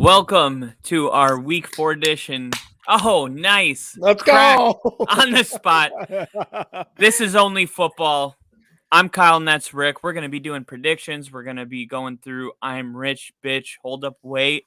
Welcome to our week 4 edition. Oh, nice. Let's Crack go. on the spot. This is only football. I'm Kyle and that's Rick. We're going to be doing predictions. We're going to be going through I'm rich, bitch, hold up, wait.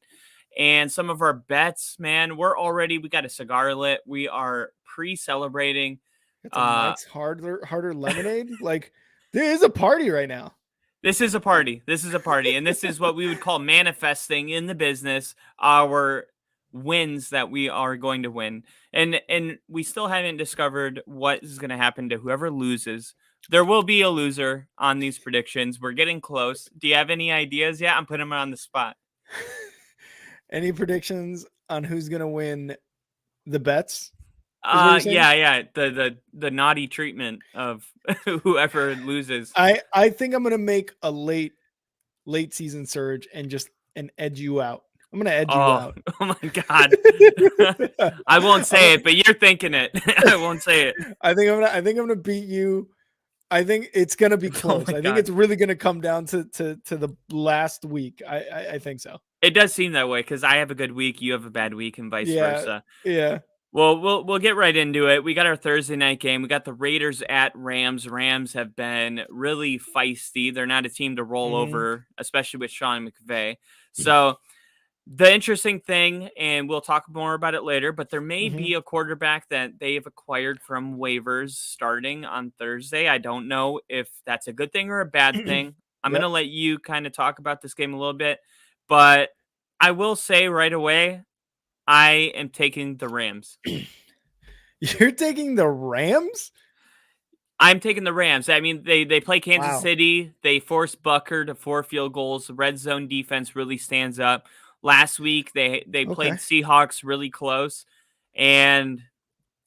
And some of our bets, man. We got a cigar lit. We are pre-celebrating. It's a Mike's harder lemonade. Like there is a party right now. This is a party. And this is what we would call manifesting in the business our wins that we are going to win. And we still haven't discovered what is going to happen to whoever loses. There will be a loser on these predictions. We're getting close. Do you have any ideas yet? I'm putting them on the spot. Any predictions on who's gonna win the bets? Yeah. The naughty treatment of whoever loses. I think I'm gonna make a late season surge and edge you out. I'm gonna edge you out. Oh my god! I won't say it, but you're thinking it. I won't say it. I think I'm gonna beat you. I think it's gonna be close. I think it's really gonna come down to the last week. I think so. It does seem that way because I have a good week, you have a bad week, and vice versa. Yeah. Well, we'll get right into it. We got our Thursday night game. We got the Raiders at Rams. Rams have been really feisty. They're not a team to roll over, especially with Sean McVay. So the interesting thing, and we'll talk more about it later, but there may be a quarterback that they have acquired from waivers starting on Thursday. I don't know if that's a good thing or a bad thing. I'm going to let you kind of talk about this game a little bit, but I will say right away, I am taking the Rams. You're taking the Rams? I'm taking the Rams. I mean, they play Kansas City. They force Bucker to 4 field goals. The red zone defense really stands up. Last week, they played Seahawks really close. And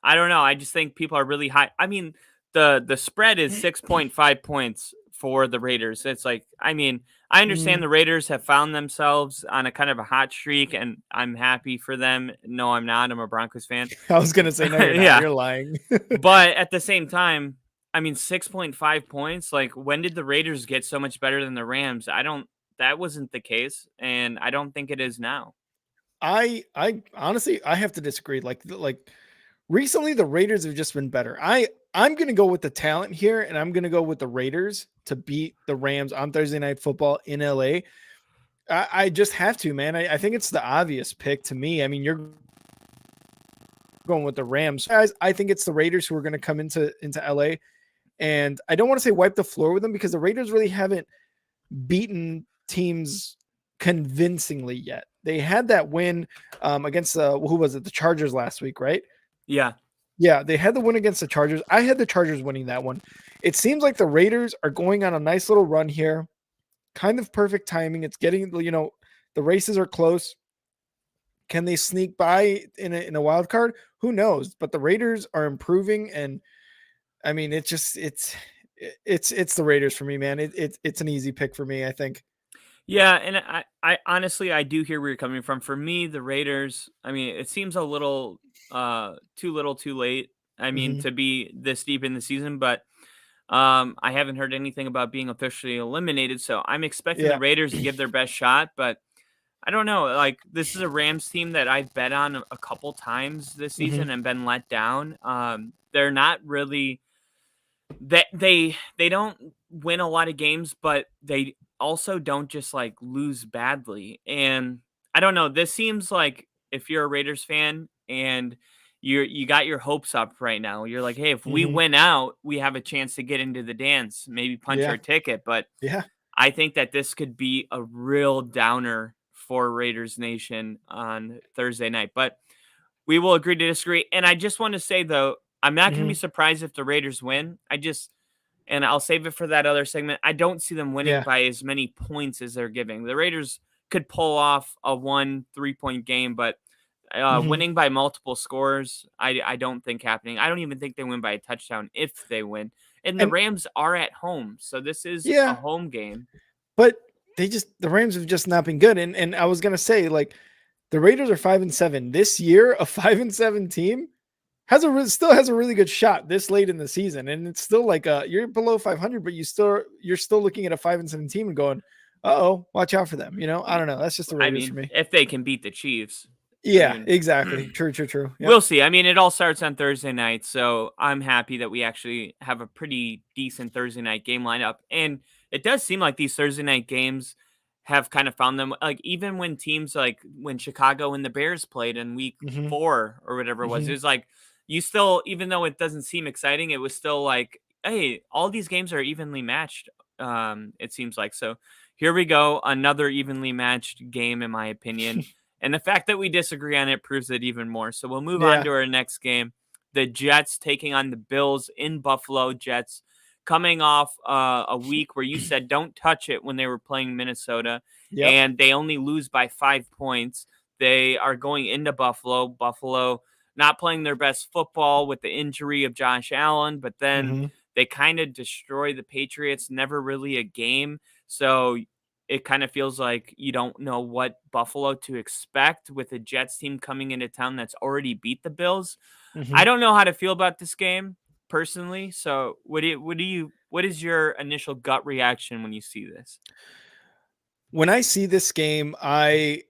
I don't know. I just think people are really high. I mean, the spread is 6.5 points for the Raiders. It's like, I mean, I understand the Raiders have found themselves on a kind of a hot streak, and I'm happy for them. No, I'm not. I'm a Broncos fan. I was going to say, no, you're not. Yeah. You're lying. But at the same time, I mean, 6.5 points. Like, when did the Raiders get so much better than the Rams? That wasn't the case, and I don't think it is now. I honestly, I have to disagree. Like recently, the Raiders have just been better. I'm going to go with the talent here, and I'm going to go with the Raiders to beat the Rams on Thursday Night Football in LA. I just have to, man. I think it's the obvious pick to me. I mean, you're going with the Rams. Guys, I think it's the Raiders who are going to come into LA. And I don't want to say wipe the floor with them because the Raiders really haven't beaten teams convincingly yet. They had that win against who was it? The Chargers last week, right? Yeah. Yeah, they had the win against the Chargers. I had the Chargers winning that one. It seems like the Raiders are going on a nice little run here. Kind of perfect timing. It's getting, the races are close. Can they sneak by in a wild card? Who knows? But the Raiders are improving, and I mean, it's the Raiders for me, man. It's an easy pick for me, I think. Yeah, and I honestly, I do hear where you're coming from. For me, the Raiders, I mean, it seems a little too little too late. I mean, to be this deep in the season, but I haven't heard anything about being officially eliminated, so I'm expecting the Raiders to give their best shot, but I don't know. Like, this is a Rams team that I've bet on a couple times this season and been let down. They're not really they don't win a lot of games, but they also don't just like lose badly. And I don't know. This seems like if you're a Raiders fan and you got your hopes up right now, you're like, hey, if we win out, we have a chance to get into the dance, maybe punch our ticket. But I think that this could be a real downer for Raiders Nation on Thursday night. But we will agree to disagree. And I just want to say, though, I'm not going to be surprised if the Raiders win. And I'll save it for that other segment. I don't see them winning by as many points as they're giving. The Raiders could pull off a 1-3-point game, but winning by multiple scores, I don't think happening. I don't even think they win by a touchdown if they win. And the Rams are at home, so this is a home game. But the Rams have just not been good. And I was gonna say, like, the Raiders are 5-7 this year. A 5-7 team still has a really good shot this late in the season, and it's still like you're below 500, but you're still looking at a 5-7 team and going, oh, watch out for them. I don't know. That's just the I Raiders for mean, me. if they can beat the Chiefs, I Yeah, mean, exactly. True, true, true. Yep. we'll see. I mean, it all starts on Thursday night, so I'm happy that we actually have a pretty decent Thursday night game lineup. And it does seem like these Thursday night games have kind of found them, like, even when teams like when Chicago and the Bears played in week Hmm. 4 or whatever it Hmm. was like you still, even though it doesn't seem exciting, it was still like, hey, all these games are evenly matched. It seems like so. Here we go, another evenly matched game, in my opinion. And the fact that we disagree on it proves it even more. So we'll move on Yeah. to our next game. The Jets taking on the Bills in Buffalo. Jets coming off a week where you said don't touch it when they were playing Minnesota, Yep. and they only lose by 5 points. They are going into Buffalo. Buffalo not playing their best football with the injury of Josh Allen, but then Hmm. they kind of destroy the Patriots. Never really a game. So it kind of feels like you don't know what Buffalo to expect with a Jets team coming into town that's already beat the Bills. I Hmm. don't know how to feel about this game personally. So what is your initial gut reaction when you see this? When I see this game, I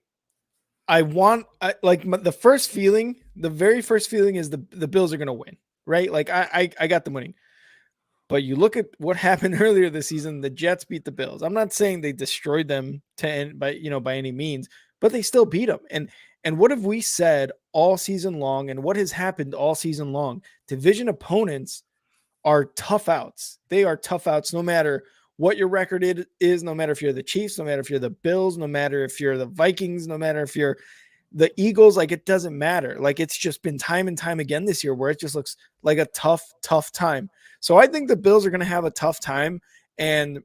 want like the first feeling, the very first feeling is the Bills are going to win, right? Like I got them winning. But you look at what happened earlier this season, the Jets beat the Bills. I'm not saying they destroyed them by any means, but they still beat them. And what have we said all season long, and what has happened all season long? Division opponents are tough outs. They are tough outs no matter what your record is, no matter if you're the Chiefs, no matter if you're the Bills, no matter if you're the Vikings, no matter if you're the Eagles. Like, it doesn't matter. Like, it's just been time and time again this year where it just looks like a tough, tough time. So I think the Bills are going to have a tough time. And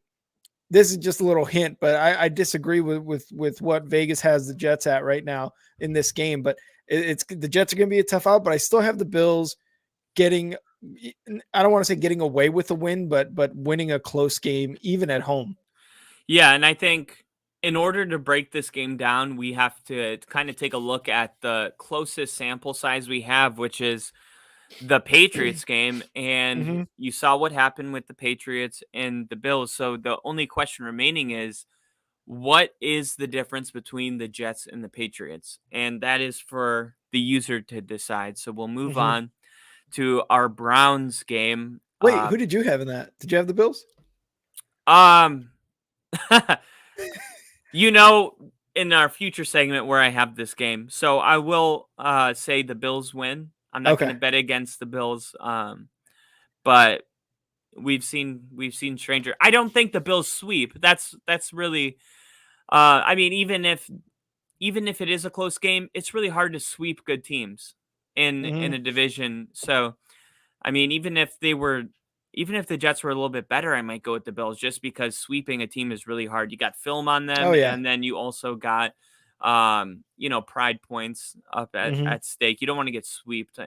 this is just a little hint, but I disagree with what Vegas has the Jets at right now in this game. But it's the Jets are going to be a tough out, but I still have the Bills getting, I don't want to say getting away with a win, but winning a close game even at home. Yeah, and I think in order to break this game down, we have to kind of take a look at the closest sample size we have, which is the Patriots game. And Mm-hmm. you saw what happened with the Patriots and the Bills. So the only question remaining is what is the difference between the Jets and the Patriots? And that is for the user to decide. So we'll move Mm-hmm. on to our Browns game. Wait, who did you have in that? Did you have the Bills? Um, you know, in our future segment where I have this game, so I will say the Bills win. I'm not going Okay. to bet against the Bills, but we've seen stranger. I don't think the Bills sweep. That's really. I mean, even if it is a close game, it's really hard to sweep good teams in Mm-hmm. a division. So I mean, even if the Jets were a little bit better, I might go with the Bills just because sweeping a team is really hard. You got film on Oh them, yeah. and then you also got, pride points up at, Mm-hmm. at stake. You don't want to get swept.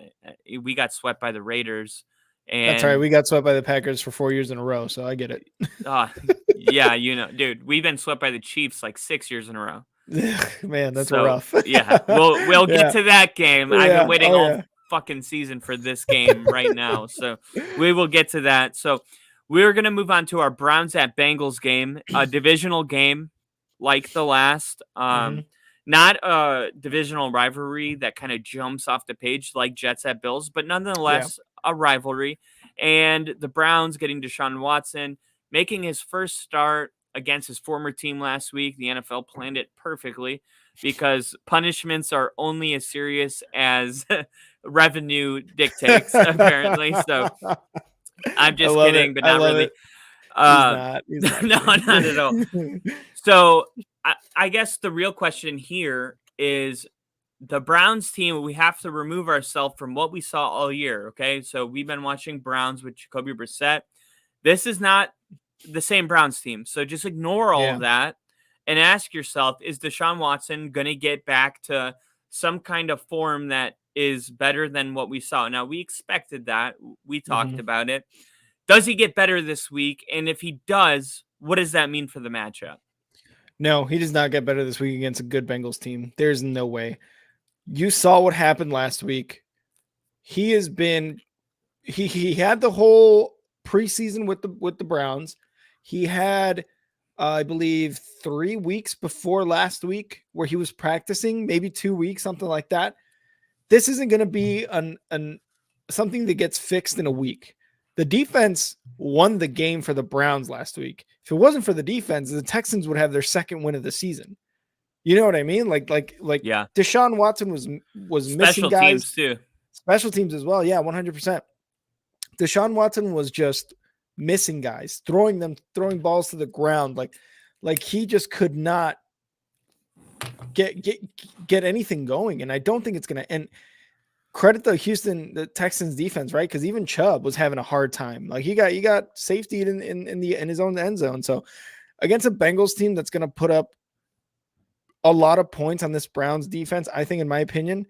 We got swept by the Raiders, That's all right. and We got swept by the Packers for 4 years in a row, so I get it. uh, yeah, dude, we've been swept by the Chiefs like 6 years in a row. Man, that's So rough. yeah, we'll get Yeah. to that game. I've been Yeah. waiting Oh all yeah. fucking season for this game right now. So we will get to that. So we're gonna move on to our Browns at Bengals game, a divisional game like the last. Mm-hmm. Not a divisional rivalry that kind of jumps off the page like Jets at Bills, but Yeah. nonetheless a rivalry. And the Browns getting Deshaun Watson, making his first start against his former team last week. The NFL planned it perfectly because punishments are only as serious as revenue dictates, apparently. So I'm I just love it. kidding, but I not love really. it. He's Uh, not. He's not no, kidding. not at all. So I guess the real question here is the Browns team. We have to remove ourselves from what we saw all year. Okay, so we've been watching Browns with Jacoby Brissett. This is not the same Browns team. So just ignore all of Yeah. that and ask yourself, is Deshaun Watson going to get back to some kind of form that is better than what we saw? Now, we expected that. We talked Hmm. about it. Does he get better this week? And if he does, what does that mean for the matchup? No, he does not get better this week against a good Bengals team. There's no way. You saw what happened last week. He has been he had the whole preseason with the Browns. He had I believe 3 weeks before last week, where he was practicing, maybe 2 weeks, something like that. This isn't going to be an something that gets fixed in a week. The defense won the game for the Browns last week. If it wasn't for the defense, the Texans would have their second win of the season. You know what I mean? Like Yeah. Deshaun Watson was missing Special guys, teams too. special teams as well. Yeah, 100%. Deshaun Watson was just missing guys, throwing balls to the ground, like he just could not get anything going. And I don't think it's gonna. And credit the Texans defense, right? Because even Chubb was having a hard time. Like he got safety in his own end zone. So against a Bengals team that's gonna put up a lot of points on this Browns defense, I think, in my opinion,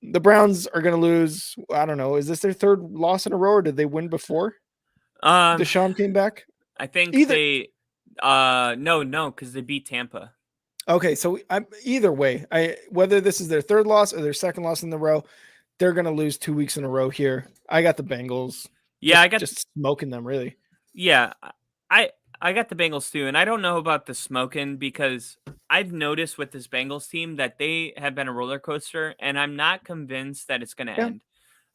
the Browns are going to lose. I don't know. Is this their third loss in a row, or did they win before Deshaun came back? I think Either. they no, because they beat Tampa. Okay, so either way, whether this is their third loss or their second loss in the row, they're going to lose 2 weeks in a row here. I got the Bengals. Yeah, I got just smoking them, really. Yeah, I got the Bengals too, and I don't know about the smoking because I've noticed with this Bengals team that they have been a roller coaster, and I'm not convinced that it's going to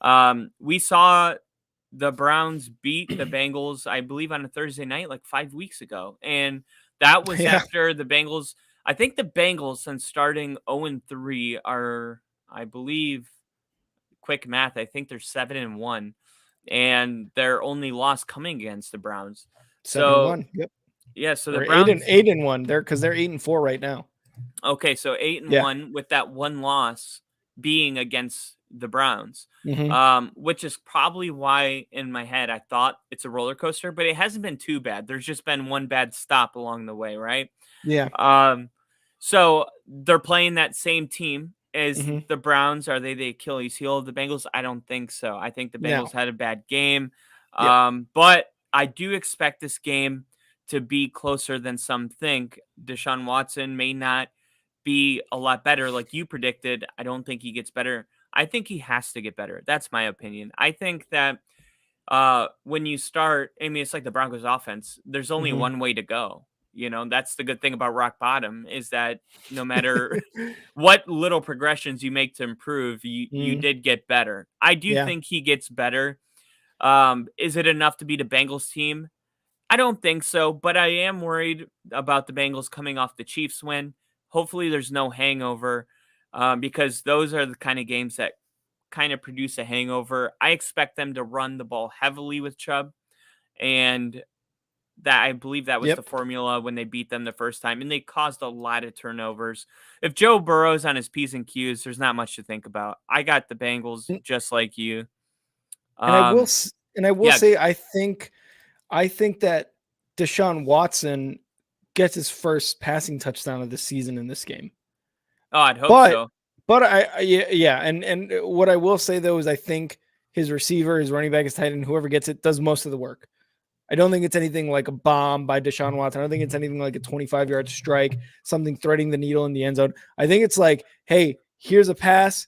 Yeah. end. We saw the Browns beat the Bengals, I believe, on a Thursday night like 5 weeks ago, and that was Yeah. after the Bengals. I think the Bengals, since starting 0-3, are, I believe, quick math, I think they're 7-1, and their only loss coming against the Browns. 7-1. So Yep. yeah, so the Or Browns 8-1. They're 8-4 right now. okay, so Yeah. 8-1 with that one loss being against the Browns. Mm-hmm. Which is probably why in my head I thought it's a roller coaster, but it hasn't been too bad. There's just been one bad stop along the way, right? Yeah. So they're playing that same team as Mm-hmm. the Browns. Are they the Achilles heel of the Bengals? I don't think so. I think the No. Bengals had a bad game. Yep. But I do expect this game to be closer than some think. Deshaun Watson may not be a lot better like you predicted. I don't think he gets better. I think he has to get better. That's my opinion. I think that when you start, I mean, it's like the Broncos offense. There's only Mm-hmm. one way to go. You know, that's the good thing about rock bottom is that no matter what little progressions you make to improve, you Mm, did get better. I do yeah. think he gets better. Is it enough to beat a Bengals team? I don't think so, but I am worried about the Bengals coming off the Chiefs win. Hopefully, there's no hangover because those are the kind of games that kind of produce a hangover. I expect them to run the ball heavily with Chubb, and that I believe that was the Yep. formula when they beat them the first time, and they caused a lot of turnovers. If Joe Burrow's on his P's and Q's, there's not much to think about. I got the Bengals N- just like you. And I will Um, yeah. say I think that Deshaun Watson gets his first passing touchdown of the season in this game. Oh, I'd hope But so. yeah, and what I will say though is I think his receiver, his running back, his tight end, whoever gets it, does most of the work. I don't think it's anything like a bomb by Deshaun Watson. I don't think it's anything like a 25-yard strike, something threading the needle in the end zone. I think it's like, hey, here's a pass,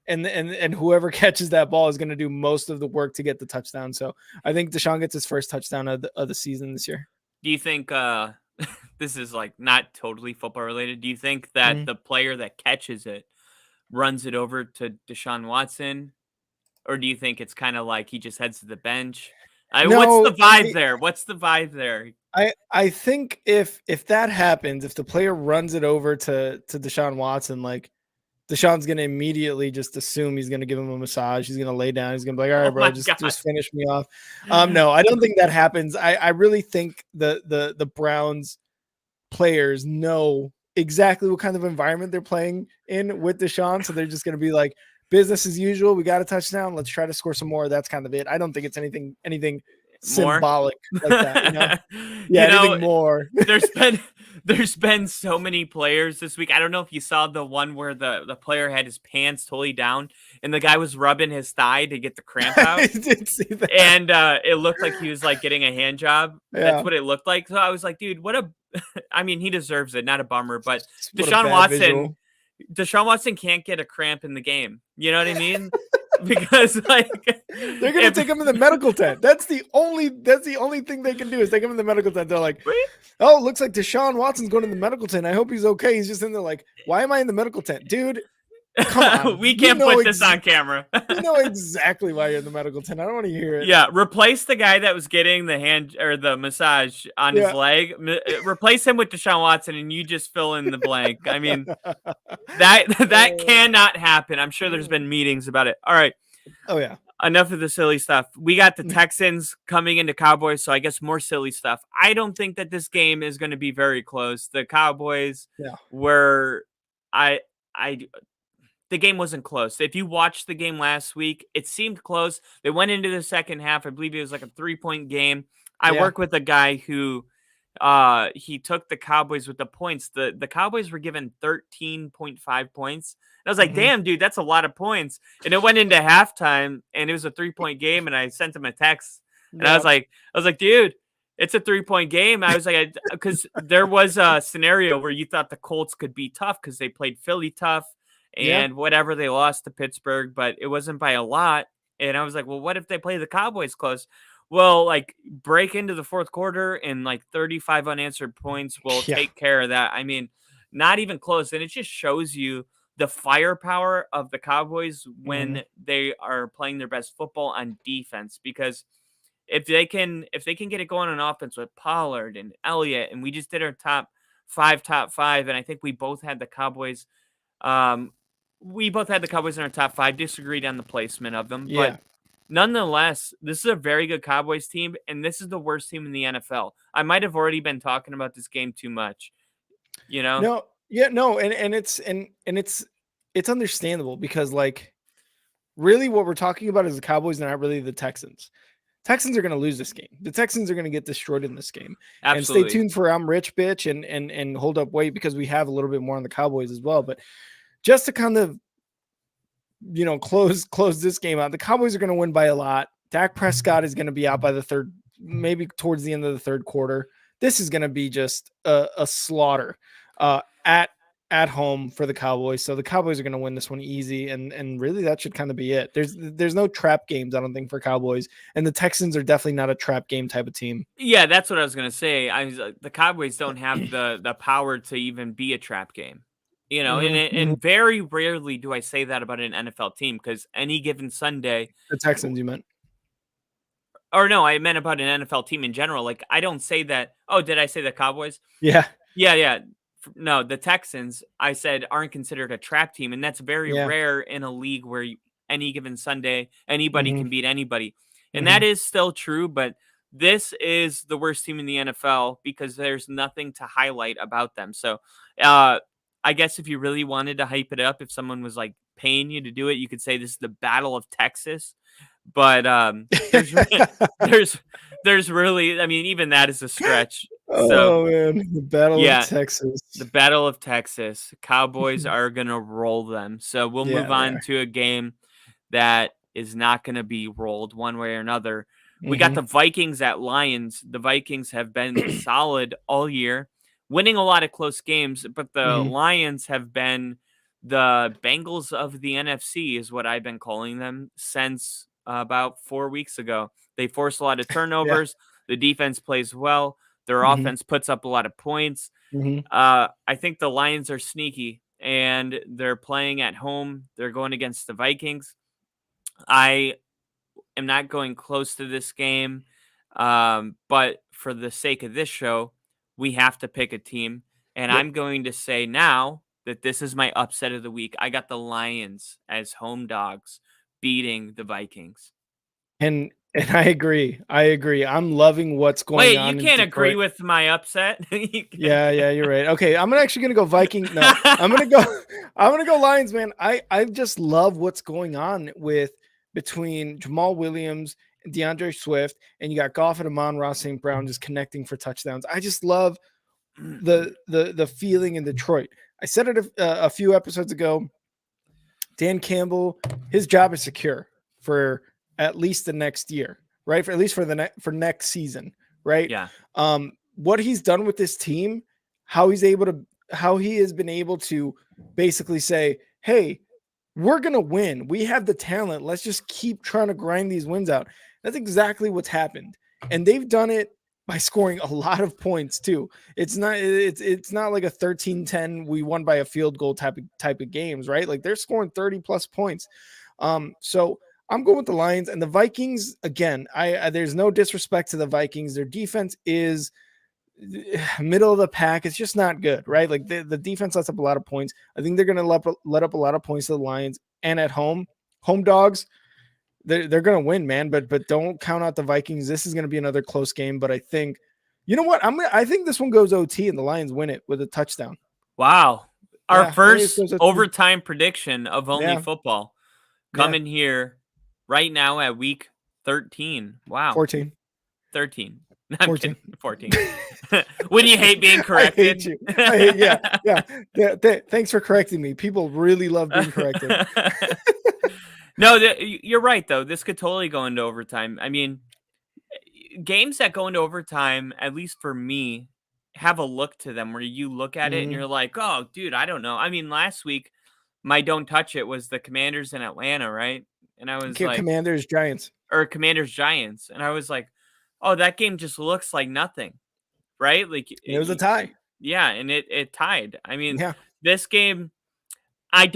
and whoever catches that ball is going to do most of the work to get the touchdown. So I think Deshaun gets his first touchdown of the season this year. Do you think this is like not totally football related? Do you think that Mhm. the player that catches it runs it over to Deshaun Watson, or do you think it's kind of like he just heads to the bench? What's No, the vibe there? What's the vibe there? I think if that happens, if the player runs it over to Deshaun Watson, like Deshaun's gonna immediately just assume he's gonna give him a massage. He's gonna lay down. He's gonna be like, "All right, Oh bro, my just god! finish me off." No, I don't think that happens. I really think the Browns players know exactly what kind of environment they're playing in with Deshaun, so they're just gonna be like, "Business as usual. We got a touchdown. Let's try to score some more." That's kind of it. I don't think it's anything More, symbolic like that. Yeah, you know, anything more. there's been there's been so many players this week. I don't know if you saw the one where the player had his pants totally down and the guy was rubbing his thigh to get the cramp I out. did see that. And it looked like he was like getting a hand job. That's Yeah. what it looked like. So I was like, dude, what a I mean, he deserves it, not a bummer, but What a Deshaun bad Watson visual. Deshaun Watson can't get a cramp in the game. You know what I mean? because like They're gonna take him in the medical tent. That's the only thing they can do is take him in the medical tent. They're like, oh, it looks like Deshaun Watson's going in the medical tent. I hope he's okay. He's just in there like, why am I in the medical tent? Dude, come on. we can't put this on camera. We know exactly why you're in the medical tent. I don't want to hear it. Yeah, replace the guy that was getting the hand or the massage on his leg. Replace him with Deshaun Watson, and you just fill in the blank. I mean, that cannot happen. I'm sure there's been meetings about it. All right. Oh yeah. Enough of the silly stuff. We got the Texans coming into Cowboys, so I guess more silly stuff. I don't think that this game is going to be very close. The Cowboys were the game wasn't close. If you watched the game last week, it seemed close. They went into the second half. I believe it was like a 3-point game. I work with a guy who he took the Cowboys with the points. The Cowboys were given 13.5 points. And I was like, damn, dude, that's a lot of points. And it went into halftime and it was a 3-point game. And I sent him a text and I was like, dude, it's a 3-point game. I was like, because there was a scenario where you thought the Colts could be tough because they played Philly tough. And whatever, they lost to Pittsburgh, but it wasn't by a lot. And I was like, well, what if they play the Cowboys close? Well, like break into the fourth quarter and like 35 unanswered points will take care of that. I mean, not even close. And it just shows you the firepower of the Cowboys when they are playing their best football on defense. Because if they can get it going on offense with Pollard and Elliott, and we just did our top five, and I think we both had the Cowboys. We both had the Cowboys in our top 5, disagreed on the placement of them. But nonetheless, this is a very good Cowboys team, and this is the worst team in the NFL. I might have already been talking about this game too much, you know? No, and it's understandable because like really what we're talking about is the Cowboys, not really the Texans. Texans are going to lose this game. The Texans are going to get destroyed in this game. Absolutely. And stay tuned for I'm Rich Bitch and hold up weight because we have a little bit more on the Cowboys as well. But just to kind of, close this game out, the Cowboys are going to win by a lot. Dak Prescott is going to be out by the third, maybe towards the end of the third quarter. This is going to be just a slaughter at home for the Cowboys. So the Cowboys are going to win this one easy. And really that should kind of be it. There's no trap games, I don't think, for Cowboys. And the Texans are definitely not a trap game type of team. Yeah, that's what I was going to say. The Cowboys don't have the power to even be a trap game. And very rarely do I say that about an NFL team because any given Sunday. The Texans, you meant? Or no, I meant about an NFL team in general. Like, I don't say that. Oh, did I say the Cowboys? Yeah. Yeah. No, the Texans, I said, aren't considered a trap team. And that's very rare in a league where any given Sunday, anybody can beat anybody. And that is still true. But this is the worst team in the NFL because there's nothing to highlight about them. So, I guess if you really wanted to hype it up, if someone was like paying you to do it, you could say this is the Battle of Texas. But there's really, I mean, even that is a stretch. Oh man, the Battle of Texas. The Battle of Texas. Cowboys are gonna roll them. So we'll move on to a game that is not gonna be rolled one way or another. We got the Vikings at Lions. The Vikings have been solid all year, winning a lot of close games, but the Lions have been the Bengals of the NFC, is what I've been calling them since about 4 weeks ago. They force a lot of turnovers. The defense plays well. Their offense puts up a lot of points. I think the Lions are sneaky, and they're playing at home. They're going against the Vikings. I am not going close to this game, but for the sake of this show, we have to pick a team, and I'm going to say now that this is my upset of the week. I got the Lions as home dogs beating the Vikings. And I agree. I'm loving what's going on. Wait, you can't agree with my upset. Yeah, you're right. Okay, I'm actually gonna go Viking. No, I'm gonna go Lions, man. I just love what's going on between Jamal Williams and DeAndre Swift, and you got Goff and Amon-Ra St. Brown just connecting for touchdowns. I just love the feeling in Detroit. I said it a few episodes ago. Dan Campbell, his job is secure for at least the next year, right? For at least for next season, right? Yeah. What he's done with this team, how he has been able to basically say, hey, we're going to win. We have the talent. Let's just keep trying to grind these wins out. That's exactly what's happened. And they've done it by scoring a lot of points too. It's not like a 13-10 we won by a field goal type of games, right? Like they're scoring 30 plus points. So I'm going with the Lions and the Vikings again. I there's no disrespect to the Vikings. Their defense is middle of the pack. It's just not good, right? Like the defense lets up a lot of points. I think they're going to let up a lot of points to the Lions. And at home dogs, they're going to win, man. But don't count out the Vikings. This is going to be another close game. But I think, you know what? I think this one goes OT and the Lions win it with a touchdown. Wow, our Yeah, first overtime prediction of only Yeah. football coming here right now at week 13. Wow, 14. 13. I'm 14. kidding. 14. When you hate being corrected. I hate you. Yeah. Thanks for correcting me. People really love being corrected. No, you're right, though. This could totally go into overtime. I mean, games that go into overtime, at least for me, have a look to them where you look at it and you're like, oh, dude, I don't know. I mean, last week, my don't touch it was the Commanders in Atlanta, right? And I was like, Commanders, Giants. Or Commanders, Giants. And I was like, oh, that game just looks like nothing, right? Like it was a tie. Yeah, and it tied. I mean, yeah. This game, I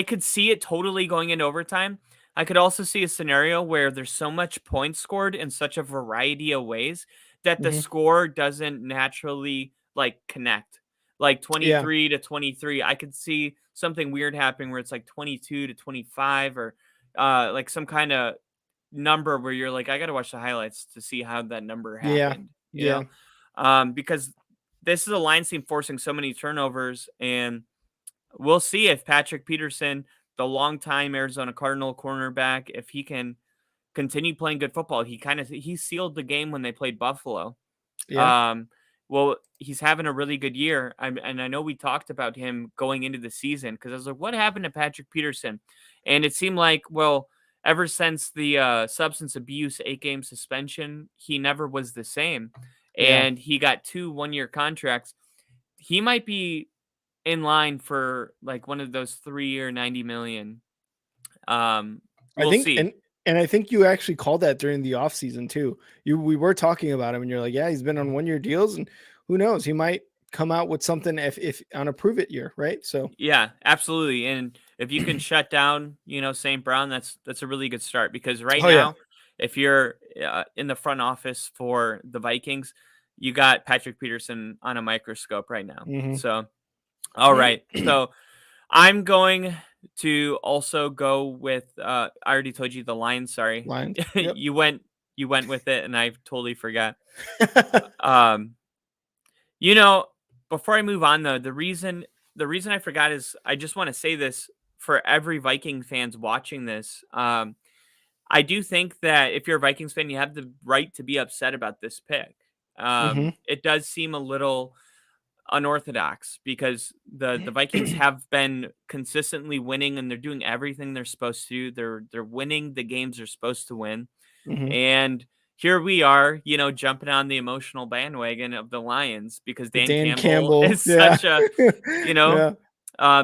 could see it totally going into overtime. I could also see a scenario where there's so much points scored in such a variety of ways that the score doesn't naturally like connect. Like 23 to 23. I could see something weird happening where it's like 22 to 25 or like some kind of number where you're like, I got to watch the highlights to see how that number happened. You know? Because this is a Lions team forcing so many turnovers, and we'll see if Patrick Peterson, the longtime Arizona Cardinal cornerback, if he can continue playing good football. He sealed the game when they played Buffalo. Yeah. Well, he's having a really good year. And I know we talked about him going into the season because I was like, what happened to Patrick Peterson? And it seemed like, well, ever since the substance abuse 8-game suspension, he never was the same. And he got 2 one-year contracts. He might be in line for like one of those 3-year $90 million. We'll see. And I think you actually called that during the offseason too. We were talking about him and you're like, yeah, he's been on 1-year deals and who knows, he might come out with something if on a prove it year, right? So yeah, absolutely. And if you can shut down, St. Brown, that's a really good start because right now, if you're in the front office for the Vikings, you got Patrick Peterson on a microscope right now. So, all right. So I'm going to also go with I already told you the Lions. Sorry, Lions. Yep. you went with it, and I totally forgot. Before I move on though, the reason I forgot is I just want to say this for every Viking fans watching this. I do think that if you're a Vikings fan, you have the right to be upset about this pick. It does seem a little unorthodox because the Vikings have been consistently winning and they're doing everything they're supposed to. They're winning the games they're supposed to win. And here we are, jumping on the emotional bandwagon of the Lions because Dan Campbell is such a,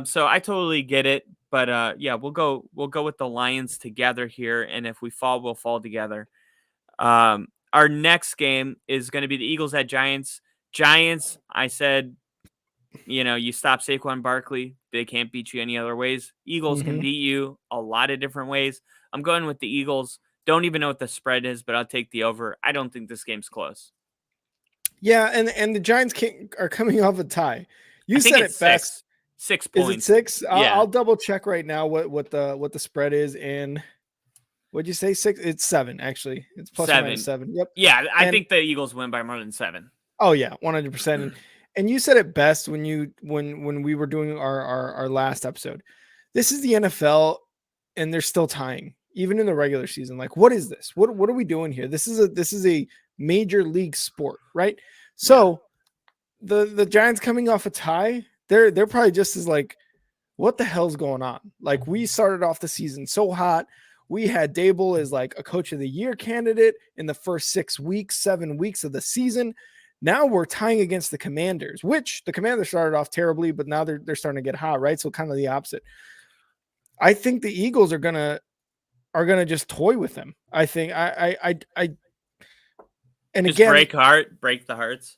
so I totally get it. But we'll go with the Lions together here. And if we fall, we'll fall together. Our next game is going to be the Eagles at Giants. Giants, I said, you stop Saquon Barkley, they can't beat you any other ways. Eagles can beat you a lot of different ways. I'm going with the Eagles. Don't even know what the spread is, but I'll take the over. I don't think this game's close. Yeah, and the Giants are coming off a tie. You said it best. 6 points. Is it 6? I'll double check right now what the spread is. And what'd you say? 6? It's 7 actually. It's plus 7. Or minus 7. Yep. Yeah, I think the Eagles win by more than 7. Oh yeah, 100%. And you said it best when we were doing our last episode. This is the NFL, and they're still tying, even in the regular season. Like, what is this? What are we doing here? This is a major league sport, right? So the Giants coming off a tie, they're probably just as like, what the hell's going on? Like, we started off the season so hot. We had Dable as like a coach of the year candidate in the first 7 weeks of the season. Now we're tying against the Commanders, which the Commanders started off terribly, but now they're starting to get hot, right? So kind of the opposite. I think the Eagles are gonna just toy with them. I think I and Just again, break the hearts.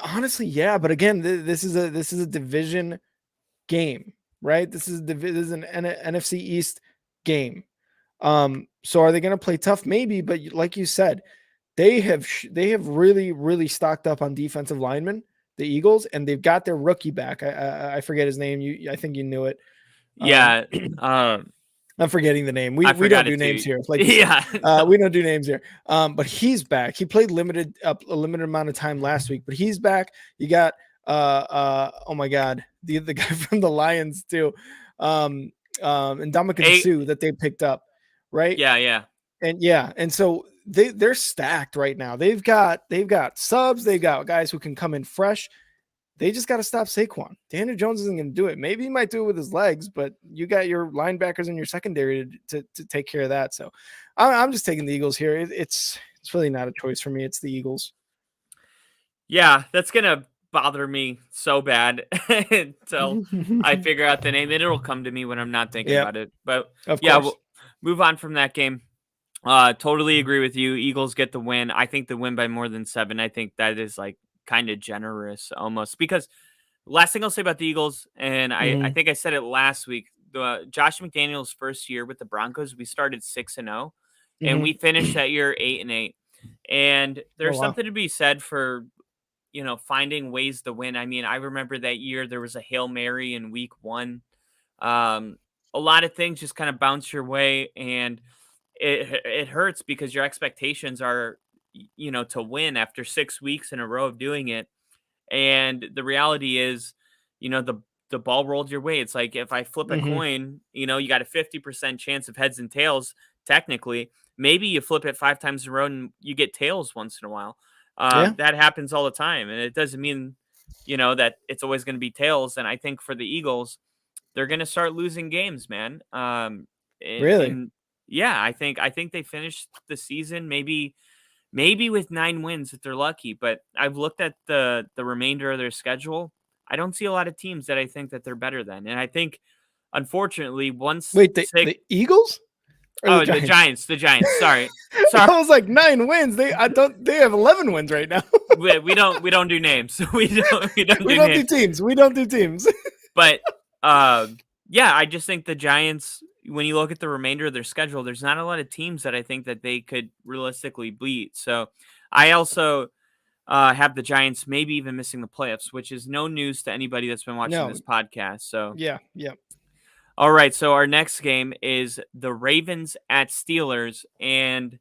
honestly, yeah. But again, this is a division game, right? This is an NFC East game. So are they going to play tough? Maybe, but like you said, they have really stocked up on defensive linemen, the Eagles, and they've got their rookie back. I forget his name. I think you knew it. Yeah. I'm forgetting the name. I We don't forgot do it names too. here, like you said. Yeah. No. We don't do names here. But he's back. He played a limited amount of time last week, but he's back. You got oh my god, the guy from the Lions too, and Ndamukong Suh that they picked up, right? Yeah. And so they're stacked right now. They've got subs. They've got guys who can come in fresh. They just got to stop Saquon. Daniel Jones isn't going to do it. Maybe he might do it with his legs, but you got your linebackers and your secondary to take care of that. So I'm just taking the Eagles here. It's really not a choice for me. It's the Eagles. Yeah, that's gonna bother me so bad until I figure out the name. And it'll come to me when I'm not thinking Yep, about it. But of yeah, course. we'll move on from that game. Totally agree with you. Eagles get the win. I think the win by more than 7. I think that is like kind of generous almost because last thing I'll say about the Eagles, and I Mhm, think I said it last week. The Josh McDaniels' first year with the Broncos, we started 6-0, and mhm. we finished that year 8-8. And Oh, there's wow. something to be said for finding ways to win. I mean, I remember that year there was a Hail Mary in week 1. Um, a lot of things just kind of bounce your way, and it hurts because your expectations are to win after 6 weeks in a row of doing it. And the reality is, the ball rolled your way. It's like if I flip a Mhm. coin, you got a 50% chance of heads and tails, technically. Maybe you flip it 5 times in a row and you get tails once in a while. Yeah, That happens all the time. And it doesn't mean, that it's always going to be tails. And I think for the Eagles, they're going to start losing games, man. really. And yeah, I think they finished the season maybe with 9 wins if they're lucky, but I've looked at the remainder of their schedule. I don't see a lot of teams that I think that they're better than. And I think unfortunately once Wait, sick the Eagles or the oh, the Giants? Giants, the Giants. Sorry. Sorry. I was like 9 wins. They have 11 wins right now. We don't do names. We don't We do don't do names. teams. We don't do teams. But uh yeah, I just think the Giants when you look at the remainder of their schedule, there's not a lot of teams that I think that they could realistically beat. So I also have the Giants maybe even missing the playoffs, which is no news to anybody that's been watching No. this podcast. So, Yeah. Yeah. all right. So, our next game is the Ravens at Steelers. And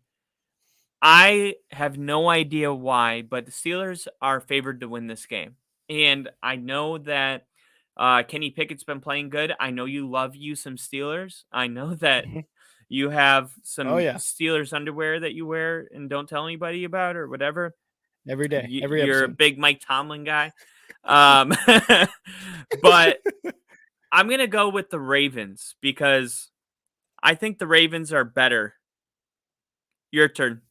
I have no idea why, but the Steelers are favored to win this game. And I know that Kenny Pickett's been playing good. I know you love you some Steelers. I know that Mhm. you have Oh some yeah. Steelers underwear that you wear and don't tell anybody about or whatever. Every day, every You're a episode. big Mike Tomlin guy. Um, but I'm gonna go with the Ravens because I think the Ravens are better. Your turn.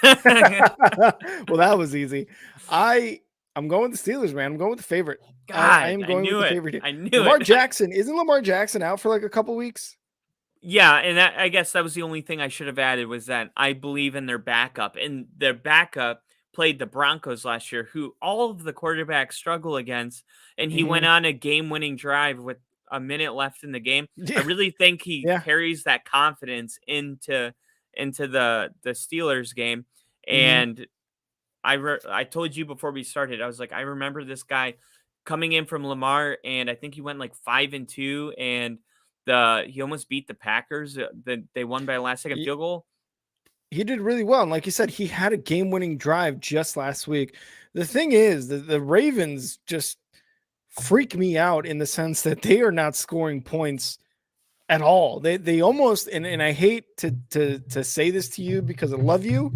Well, that was easy. I'm going with the Steelers, man. I'm going with the favorite. I God, am I going with knew the it. favorite here. I knew Lamar it. Jackson, isn't Lamar Jackson out for like a couple weeks? Yeah, and I guess that was the only thing I should have added was that I believe in their backup, and their backup played the Broncos last year, who all of the quarterbacks struggle against, and he went Mhm. on a game-winning drive with a minute left in the game. I Yeah. really think he Yeah. carries that confidence into the Steelers game, Mhm. and I told you before we started, I was like, I remember this guy coming in from Lamar, and I think he went like 5-2, and he almost beat the Packers. They won by a last second He, field goal. he did really well. And like you said, he had a game-winning drive just last week. The thing is, the Ravens just freak me out in the sense that they are not scoring points at all. They almost and I hate to say this to you because I love you,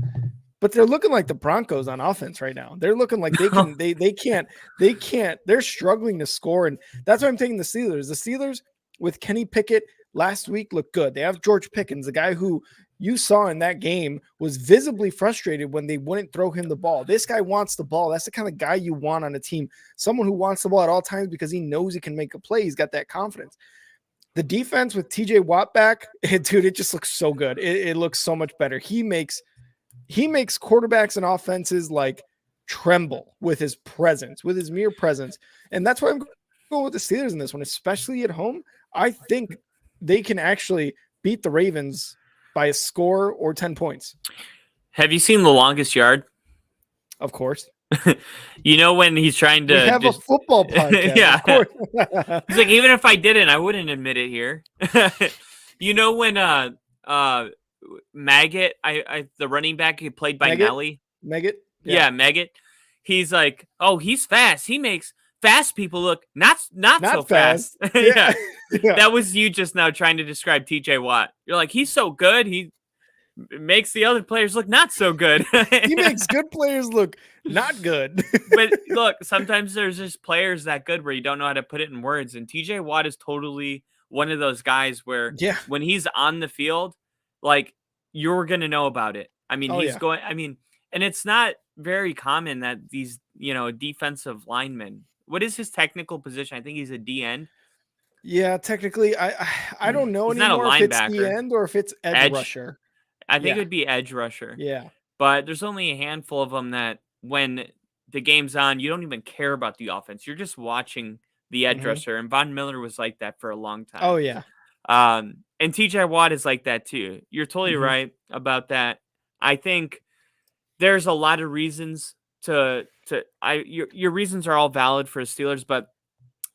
but they're looking like the Broncos on offense right now. They're looking like they can't they're struggling to score, and that's why I'm taking the Steelers. The Steelers with Kenny Pickett last week look good. They have George Pickens, a guy who you saw in that game was visibly frustrated when they wouldn't throw him the ball. This guy wants the ball. That's the kind of guy you want on a team. Someone who wants the ball at all times because he knows he can make a play. He's got that confidence. The defense with TJ Watt back, dude, it just looks so good. It looks so much better. He makes quarterbacks and offenses like tremble with his presence, with his mere presence. And that's why I'm going with the Steelers in this one, especially at home. I think they can actually beat the Ravens by a score or 10 points. Have you seen The Longest Yard? Of course. You know when he's trying to have a football podcast. Yeah. Of course. He's like, even if I didn't, I wouldn't admit it here. You know when Maggot, the running back played by Nelly? Maggot? Yeah, Maggot. He's like, oh, he's fast. He makes fast people look not so fast. Yeah. That was you just now trying to describe TJ Watt. You're like, he's so good. He makes the other players look not so good. He makes good players look not good. But look, sometimes there's just players that good where you don't know how to put it in words. And TJ Watt is totally one of those guys where when he's on the field, like you're going to know about it. I mean, and it's not very common that these, defensive linemen, what is his technical position? I think he's a D end. Yeah, technically, I don't know anymore if it's D end or if it's edge rusher. I think it would be edge rusher. Yeah. But there's only a handful of them that when the game's on, you don't even care about the offense. You're just watching the edge rusher. And Von Miller was like that for a long time. Oh, yeah. And TJ Watt is like that too. You're totally right about that. I think there's a lot of reasons your reasons are all valid for the Steelers, but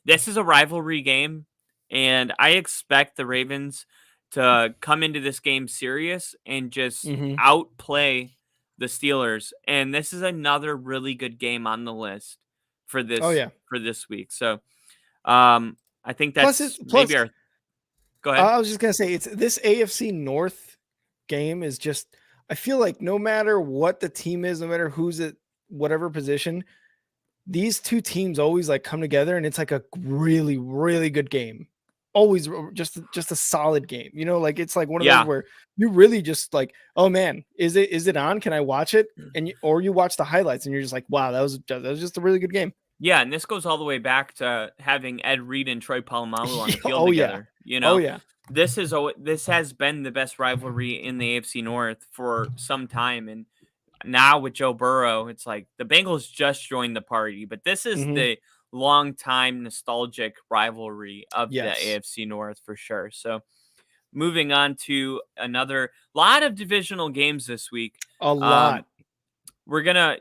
this is a rivalry game. And I expect the Ravens to come into this game serious and just outplay the Steelers. And this is another really good game on the list for this for this week. So I think that's maybe our go ahead. I was just gonna say it's this AFC North game is just I feel like no matter what the team is, no matter who's at whatever position, these two teams always like come together and it's like a really, really good game. Always just a solid game, like it's like one of those where you really just like, oh man, is it on? Can I watch it? And or you watch the highlights and you're just like, wow, that was just a really good game. Yeah, and this goes all the way back to having Ed Reed and Troy Polamalu on the field together. This has been the best rivalry in the AFC North for some time, and now with Joe Burrow, it's like the Bengals just joined the party, but this is the long time nostalgic rivalry of the AFC North for sure. So moving on to another lot of divisional games this week. A lot. We're gonna,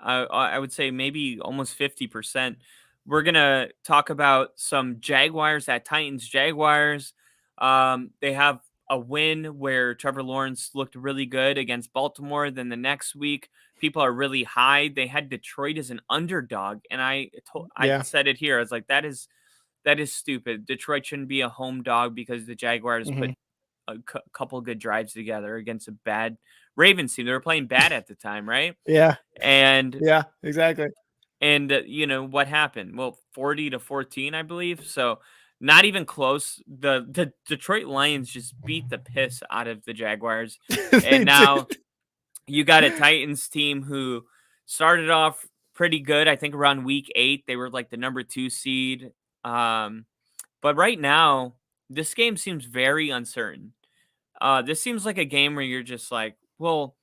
I would say maybe almost 50%. We're gonna talk about some Jaguars at Titans. Jaguars, they have a win where Trevor Lawrence looked really good against Baltimore. Then the next week, people are really high. They had Detroit as an underdog, and I said it here. I was like, that is stupid. Detroit shouldn't be a home dog because the Jaguars put a couple good drives together against a bad Ravens team. They were playing bad at the time, right? Yeah. And yeah, exactly. And what happened? Well, 40-14, I believe. So not even close. The Detroit Lions just beat the piss out of the Jaguars. And now you got a Titans team who started off pretty good. I think around week 8, they were like the number 2 seed. But right now, this game seems very uncertain. This seems like a game where you're just like, well,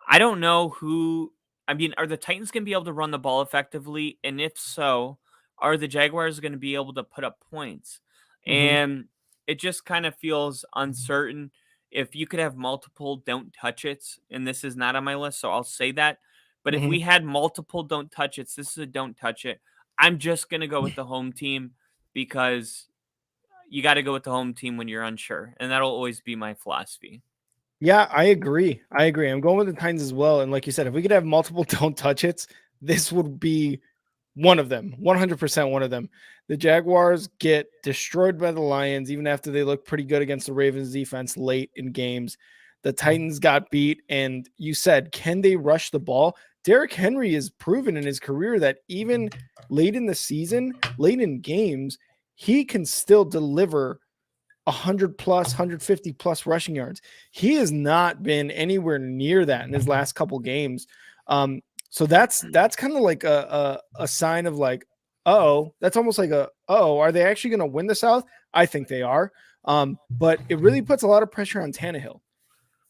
I don't know who. I mean, are the Titans going to be able to run the ball effectively? And if so, are the Jaguars going to be able to put up points? And it just kind of feels uncertain. If you could have multiple don't touch it's, and this is not on my list, so I'll say that. But if we had multiple don't touch it's, this is a don't touch it. I'm just going to go with the home team because you got to go with the home team when you're unsure. And that'll always be my philosophy. Yeah, I agree. I'm going with the Titans as well. And like you said, if we could have multiple don't touch it's, this would be one of them, 100% one of them. The Jaguars get destroyed by the Lions, even after they look pretty good against the Ravens defense late in games. The Titans got beat. And you said, can they rush the ball? Derrick Henry has proven in his career that even late in the season, late in games, he can still deliver 100 plus, 150 plus rushing yards. He has not been anywhere near that in his last couple games. So that's kind of like a sign of like, oh, that's almost like oh, are they actually going to win the South? I think they are. But it really puts a lot of pressure on Tannehill,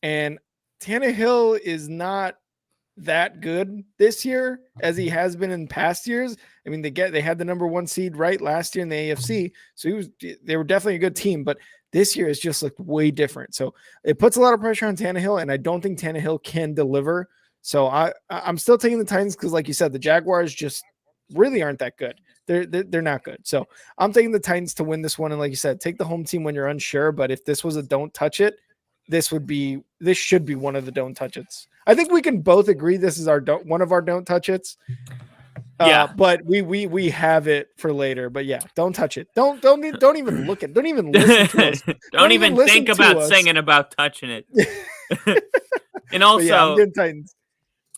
and Tannehill is not that good this year as he has been in past years. I mean, they had the number 1 seed right last year in the AFC, so they were definitely a good team, but this year is just looked way different. So it puts a lot of pressure on Tannehill, and I don't think Tannehill can deliver. So I'm still taking the Titans because, like you said, the Jaguars just really aren't that good. They're not good. So I'm taking the Titans to win this one. And like you said, take the home team when you're unsure. But if this was a don't touch it, this should be one of the don't touch it's. I think we can both agree this is one of our don't touch it's. Yeah. But we have it for later. But yeah, don't touch it. Don't even look at. Don't even listen to us. Don't even think about singing about touching it. And also, yeah, I'm getting Titans.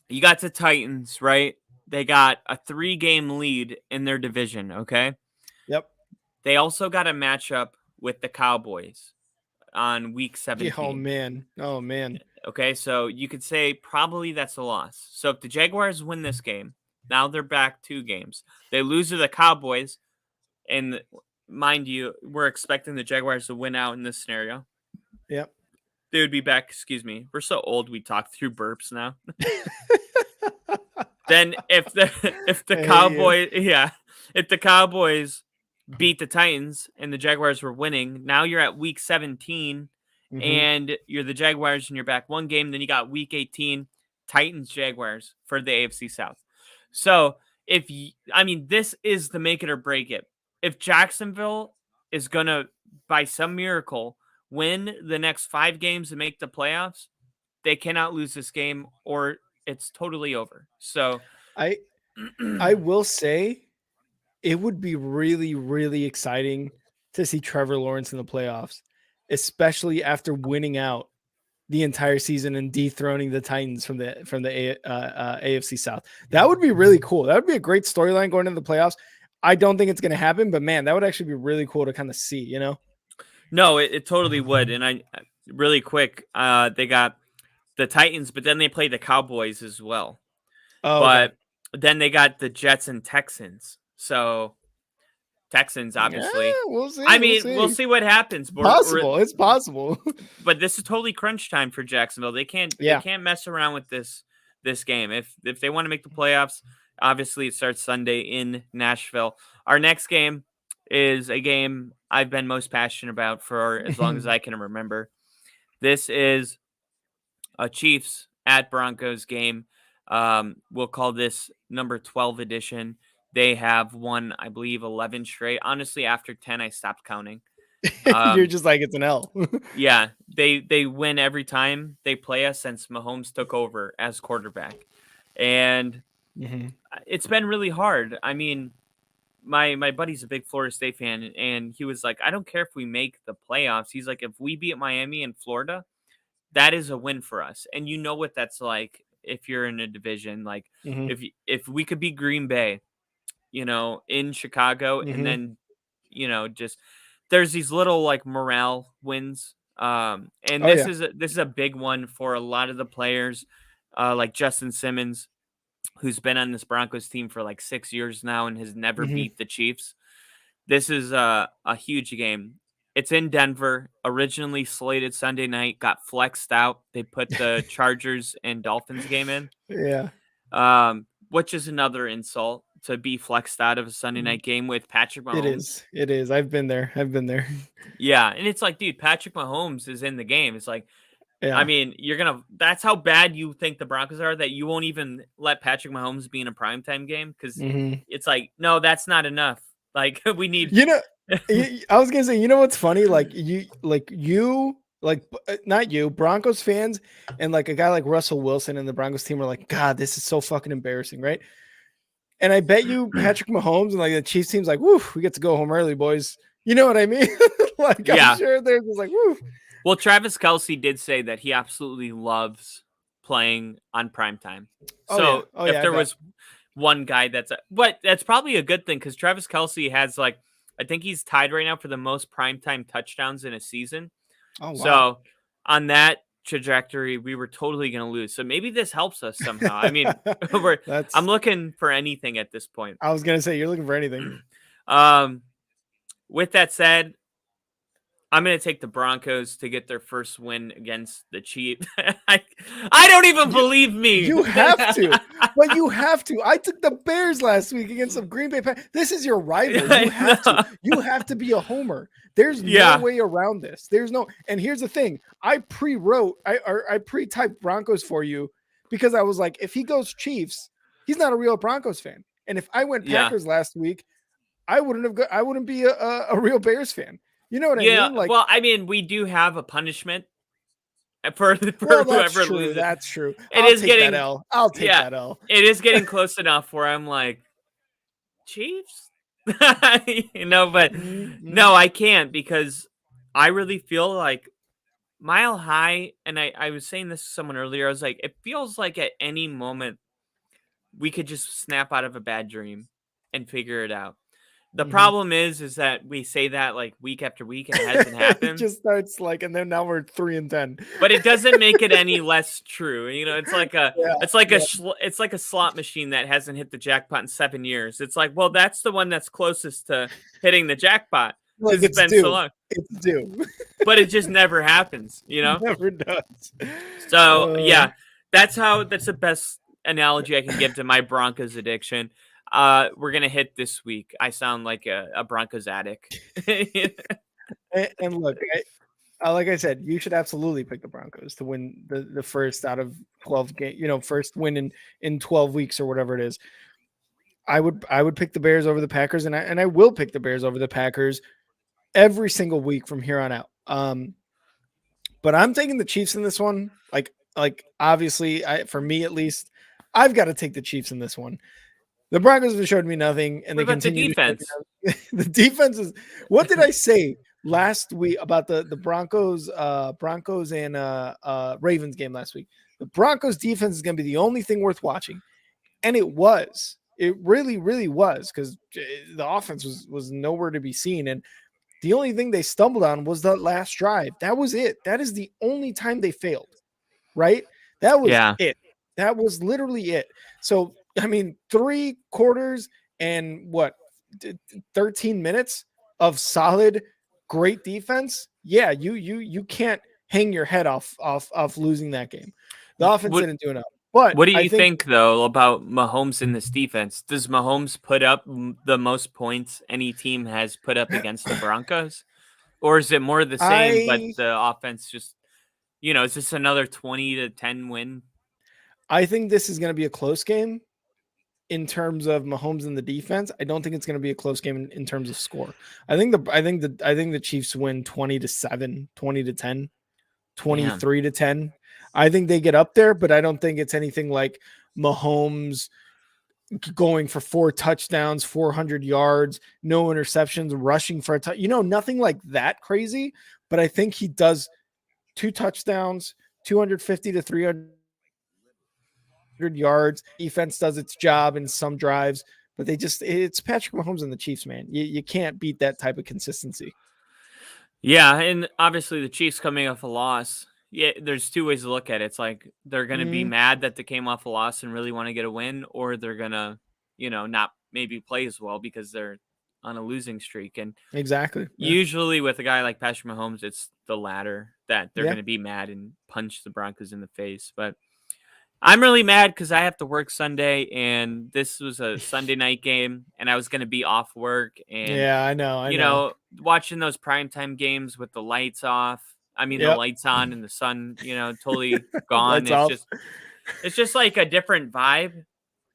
You got the Titans, right? They got a 3-game lead in their division. Okay. Yep. They also got a matchup with the Cowboys on week 17. Oh man. Okay, so you could say probably that's a loss. So if the Jaguars win this game, now they're back 2 games. They lose to the Cowboys, and mind you, we're expecting the Jaguars to win out in this scenario. Yep. They would be back. Excuse me. We're so old. We talk through burps now. Then if the Cowboys beat the Titans and the Jaguars were winning, now you're at week 17 and you're the Jaguars and you're back 1 game. Then you got week 18, Titans Jaguars for the AFC South. So this is the make it or break it. If Jacksonville is gonna, by some miracle, win the next 5 games and make the playoffs, they cannot lose this game or it's totally over. So I will say it would be really, really exciting to see Trevor Lawrence in the playoffs, especially after winning out the entire season and dethroning the Titans from the AFC South. That would be really cool. That would be a great storyline going into the playoffs. I don't think it's going to happen, but man, that would actually be really cool to kind of see, you know? No, it totally would. And I really quick, they got the Titans, but then they play the Cowboys as well. Oh, but then they got the Jets and Texans. So Texans, obviously. Yeah, we'll see. We'll see what happens. It's possible. But this is totally crunch time for Jacksonville. They can't mess around with this game. If they want to make the playoffs, obviously it starts Sunday in Nashville. Our next game is a game I've been most passionate about for as long as I can remember. This is a Chiefs at Broncos game. We'll call this number 12 edition. They have won, I believe, 11 straight. Honestly, after 10, I stopped counting. You're just like, it's an L. Yeah, they win every time they play us since Mahomes took over as quarterback. And it's been really hard. I mean, my buddy's a big Florida State fan, and he was like, I don't care if we make the playoffs. He's like, if we beat Miami and Florida, that is a win for us. And you know what that's like if you're in a division. Like, if we could beat Green Bay, in Chicago, and then, just there's these little like morale wins. And this is a big one for a lot of the players, like Justin Simmons, who's been on this Broncos team for like 6 years now and has never beat the Chiefs. This is a huge game. It's in Denver, originally slated Sunday night, got flexed out. They put the Chargers and Dolphins game in. Yeah. Which is another insult to be flexed out of a Sunday night game with Patrick Mahomes. It is. I've been there. Yeah. And it's like, dude, Patrick Mahomes is in the game. It's like, I mean, that's how bad you think the Broncos are that you won't even let Patrick Mahomes be in a primetime game. Cause it's like, no, that's not enough. Like we need, I was going to say, what's funny? Not you, Broncos fans, and like a guy like Russell Wilson and the Broncos team are like, God, this is so fucking embarrassing, right? And I bet you Patrick Mahomes and like the Chiefs team's like, woo, we get to go home early, boys. You know what I mean? I'm sure they're just like, woo. Well, Travis Kelce did say that he absolutely loves playing on primetime. So if there was one guy but that's probably a good thing because Travis Kelce has like I think he's tied right now for the most primetime touchdowns in a season. Oh wow. So on that trajectory, we were totally going to lose. So maybe this helps us somehow. I mean, I'm That's looking for anything at this point. I was gonna say you're looking for anything. um, with that said, I'm going to take the Broncos to get their first win against the Chiefs. I don't even You believe me. you have to, but you have to. I took the Bears last week against some Green Bay Packers. This is your rival. You I have to. know. You have to be a homer. There's no Yeah. way around this. There's no. And here's the thing: I pre-typed Broncos for you because I was like, if he goes Chiefs, he's not a real Broncos fan. And if I went Yeah. Packers last week, I wouldn't be a real Bears fan. You know what I Yeah. mean? Like, Well, I mean, we do have a punishment for well, that's whoever true. loses. That's true. It I'll is take that getting, L. I'll take yeah, that L. it is getting close enough where I'm like, Chiefs? But Mm-hmm. no, I can't because I really feel like Mile High, and I was saying this to someone earlier, I was like, it feels like at any moment we could just snap out of a bad dream and figure it out. The Mm-hmm. problem is that we say that like week after week and it hasn't It happened. just starts like, and then now we're 3-10. But it doesn't make it any less true. Yeah, yeah. It's like a slot machine that hasn't hit the jackpot in 7 years. It's like, well, that's the one that's closest to hitting the jackpot Like because it's it's been so due. long. It's due. But it just never happens. Never does. So Uh, yeah, that's the best analogy I can give to my Broncos addiction. We're gonna hit this week. I sound like a Broncos addict. and look, like I said, you should absolutely pick the Broncos to win the first out of 12 game. First win in 12 weeks or whatever it is. I would pick the Bears over the Packers, and I will pick the Bears over the Packers every single week from here on out. But I'm taking the Chiefs in this one. Like obviously, for me at least, I've got to take the Chiefs in this one. The Broncos have showed me nothing, and What they about the continue to show me defense? nothing. The defense is. What did I say last week about the Broncos and Ravens game last week? The Broncos defense is going to be the only thing worth watching, and it was. It really, really was because the offense was nowhere to be seen, and the only thing they stumbled on was that last drive. That was it. That is the only time they failed, right? That was Yeah. it. That was literally it. So, I mean, 3 quarters and 13 minutes of solid, great defense. Yeah, you can't hang your head off losing that game. The offense What didn't do enough. But What do I you think think though about Mahomes in this defense? Does Mahomes put up the most points any team has put up against the Broncos, or is it more the same? But I the offense just is this another 20-10 win? I think this is going to be a close game in terms of Mahomes and the defense. I don't think it's going to be a close game in terms of score. I think the Chiefs win 20-7, 20-10, Damn. 23-10. I think they get up there, but I don't think it's anything like Mahomes going for 4 touchdowns, 400 yards, no interceptions, rushing for a nothing like that crazy. But I think he does 2 touchdowns, 250 to 300 yards. Defense does its job in some drives, but it's Patrick Mahomes and the Chiefs, man. You can't beat that type of consistency. Yeah, and obviously the Chiefs coming off a loss. Yeah, there's two ways to look at it. It's like they're gonna be Mm-hmm. mad that they came off a loss and really want to get a win, or they're gonna not maybe play as well because they're on a losing streak. And Exactly. Yeah. usually with a guy like Patrick Mahomes, it's the latter that they're Yeah. gonna be mad and punch the Broncos in the face. But I'm really mad because I have to work Sunday, and this was a Sunday night game, and I was gonna be off work, and Yeah. I know. I know. watching those primetime games with the lights off. I mean, the Yep. lights on and the sun totally gone. Lights off. It's just like a different vibe.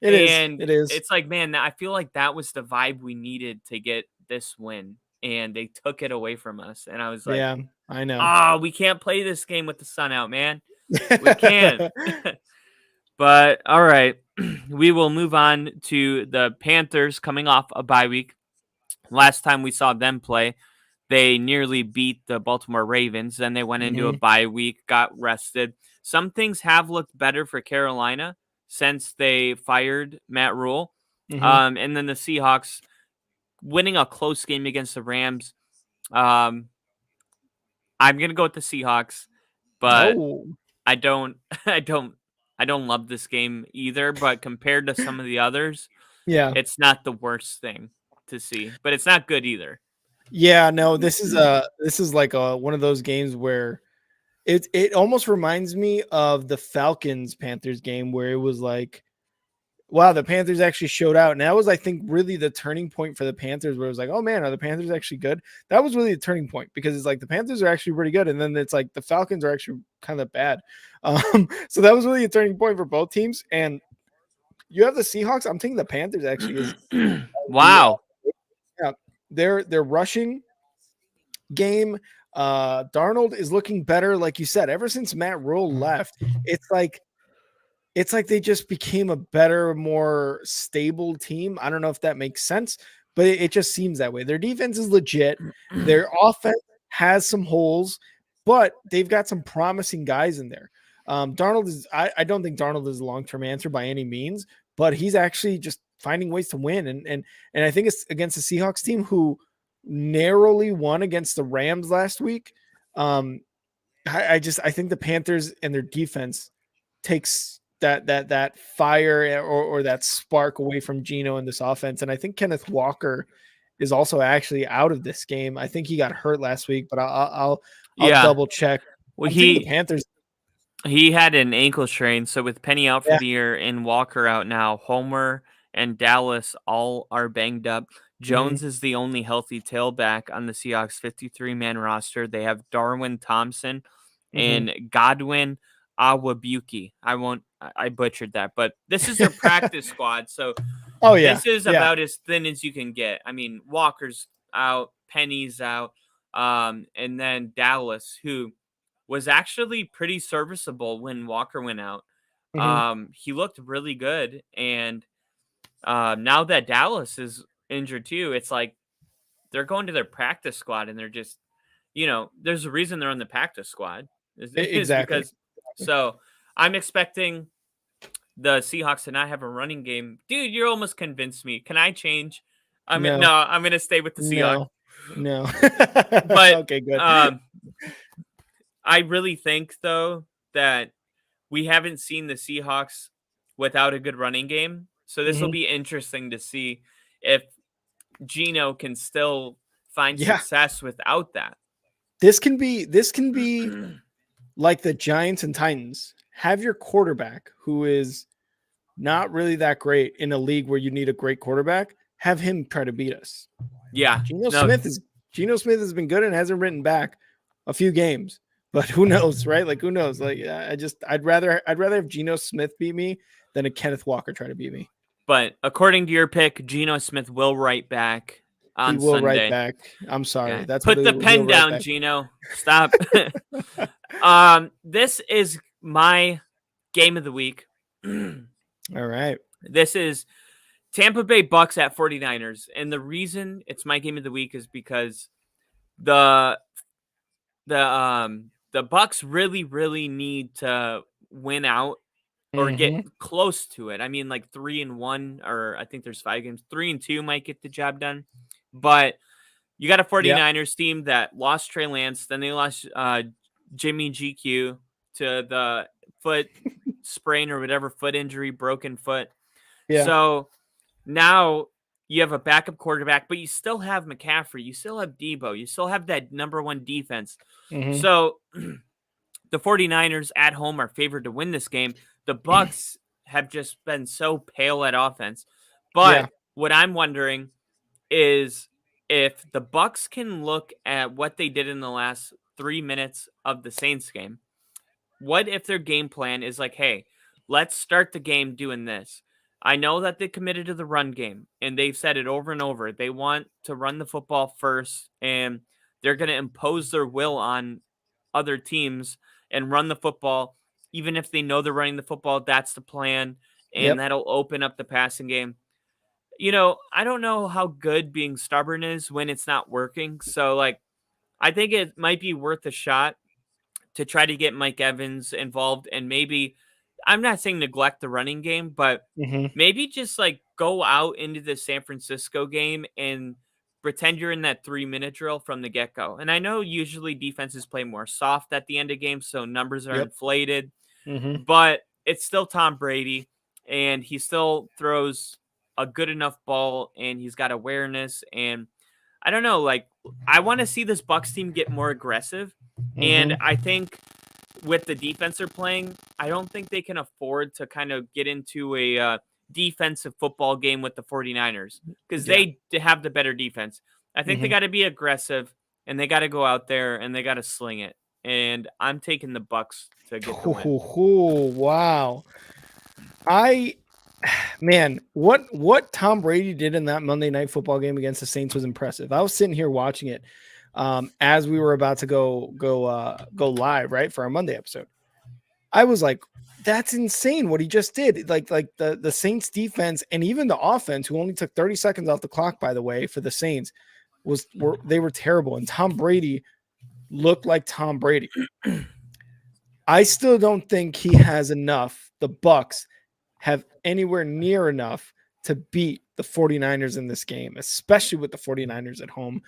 It is. And It is. it's like, man, I feel like that was the vibe we needed to get this win. And they took it away from us. And I was like, Yeah. I know. oh, we can't play this game with the sun out, man. We can't. But all right. We will move on to the Panthers coming off a bye week. Last time we saw them play, they nearly beat the Baltimore Ravens. Then they went into a Mhm. bye week, got rested. Some things have looked better for Carolina since they fired Matt Rule. Mhm. And then the Seahawks, winning a close game against the Rams. Um, I'm gonna go with the Seahawks, but Oh, I don't, I don't, I don't love this game either. But compared to some of the others, yeah. it's not the worst thing to see, but it's not good either. Yeah, no, this is like one of those games where it almost reminds me of the Falcons Panthers game where it was like, wow, the Panthers actually showed out. And that was, I think, really the turning point for the Panthers, where it was like, oh man, are the Panthers actually good? That was really the turning point, because it's like the Panthers are actually pretty good. And then it's like the Falcons are actually kind of bad. So that was really a turning point for both teams. And you have the Seahawks. I'm thinking the Panthers actually is the Wow. yeah, their rushing game. Darnold is looking better, like you said, ever since Matt Rule left. It's like they just became a better, more stable team. I don't know if that makes sense, but it just seems that way. Their defense is legit. Their offense has some holes, but they've got some promising guys in there. Darnold is, I don't think Darnold is a long-term answer by any means, but he's actually just finding ways to win. And I think it's against the Seahawks team who narrowly won against the Rams last week. I think the Panthers and their defense takes that fire or that spark away from Geno in this offense. And I think Kenneth Walker is also actually out of this game. I think he got hurt last week, but I'll Yeah. double check. Well, I'm thinking the Panthers. he had an ankle strain, so with Penny out for Yeah. the year and Walker out now, Homer and Dallas all are banged up. Mhm. Jones is the only healthy tailback on the Seahawks 53-man roster. They have Darwin Thompson Mhm. and Godwin Awabuki. I butchered that, but this is their practice squad, so Oh yeah. this is Yeah. about as thin as you can get. I mean, Walker's out, Penny's out, and then Dallas, who was actually pretty serviceable when Walker went out. Mhm. He looked really good, and now that Dallas is injured too, it's like they're going to their practice squad, and they're just, there's a reason they're on the practice squad is Exactly. because. So I'm expecting the Seahawks to not have a running game. Dude, you're almost convinced me. Can I change? No. No, I'm gonna stay with the Seahawks. No. No. But Okay, good. um, I really think though that we haven't seen the Seahawks without a good running game. So this will Mhm. be interesting to see if Geno can still find Yeah. success without that. This can be like the Giants and Titans. Have your quarterback, who is not really that great in a league where you need a great quarterback, have him try to beat us. Yeah. Geno No, Smith is Geno Smith has been good and hasn't written back a few games, but who knows, right? Like who knows? Like I'd rather have Geno Smith beat me than a Kenneth Walker try to beat me. but according to your pick, Geno Smith will write back He on will write Sunday. back. I'm sorry. Yeah. That's what Put the he'll pen write down, back. Geno. Stop. This is my game of the week. All right. This is Tampa Bay Bucks at 49ers. And the reason it's my game of the week is because the the Bucks really, really need to win out or get Mm-hmm. close to it. I mean, like 3-1, or I think there's 5 games. 3-2 might get the job done. But you got a Yeah. 49ers team that lost Trey Lance, then they lost Jimmy GQ to the foot sprain or whatever, foot injury, broken foot. Yeah. So now you have a backup quarterback, but you still have McCaffrey, you still have Debo, you still have that number one defense. Mm-hmm. So the 49ers at home are favored to win this game. The Bucks have just been so pale at offense. But Yeah. what I'm wondering is if the Bucks can look at what they did in the last 3 minutes of the Saints game, what if their game plan is like, hey, let's start the game doing this? I know that they committed to the run game and they've said it over and over. They want to run the football first and they're going to impose their will on other teams and run the football. Even if they know they're running the football, that's the plan. And Yep. that'll open up the passing game. I don't know how good being stubborn is when it's not working. So, like, I think it might be worth a shot to try to get Mike Evans involved and maybe I'm not saying neglect the running game, but Mm-hmm. maybe just like go out into the San Francisco game and pretend you're in that 3-minute drill from the get go. And I know usually defenses play more soft at the end of games, so numbers are Yep. inflated, Mhm. but it's still Tom Brady, and he still throws a good enough ball, and he's got awareness. And I don't know, like I want to see this Bucks team get more aggressive, and Mhm. I think with the defense they're playing, I don't think they can afford to kind of get into a defensive football game with the 49ers because Yeah. they have the better defense. I think they Mhm. got to be aggressive and they got to go out there and they got to sling it. And I'm taking the Bucks to get the win. Wow. I man, what Tom Brady did in that Monday Night Football game against the Saints was impressive. I was sitting here watching it as we were about to go live, right, for our Monday episode. I was like, that's insane what he just did. Like the Saints defense and even the offense, who only took 30 seconds off the clock, by the way, for the Saints, they were terrible. And Tom Brady looked like Tom Brady. I still don't think he has enough. The Bucks have anywhere near enough to beat the 49ers in this game, especially with the 49ers at home.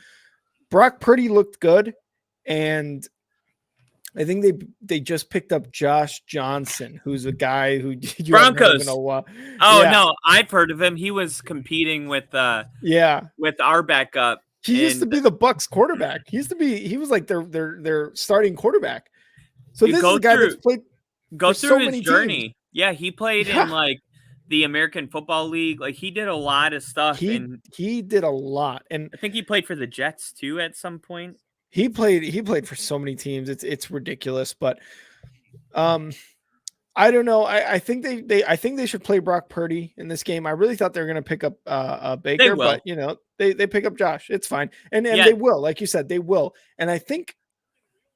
Brock Purdy looked good, and I think they just picked up Josh Johnson, who's a guy who you haven't heard of in a Broncos. while. Oh Yeah, no, I've heard of him. He was competing yeah. with our backup, He used to and be the Bucks quarterback. He was like their starting quarterback. So you this is a guy that's played go for through so his many teams. journey. Yeah, he played in Yeah, like the American Football League. Like he did a lot of stuff, he and he did a lot, and I think he played for the Jets too at some point. he played for so many teams. It's ridiculous, but um, I don't know. I think I think they should play Brock Purdy in this game. I really thought they were going to pick up They Baker, but will. they pick up Josh. It's fine, and Yeah, they will, like you said, they will. And I think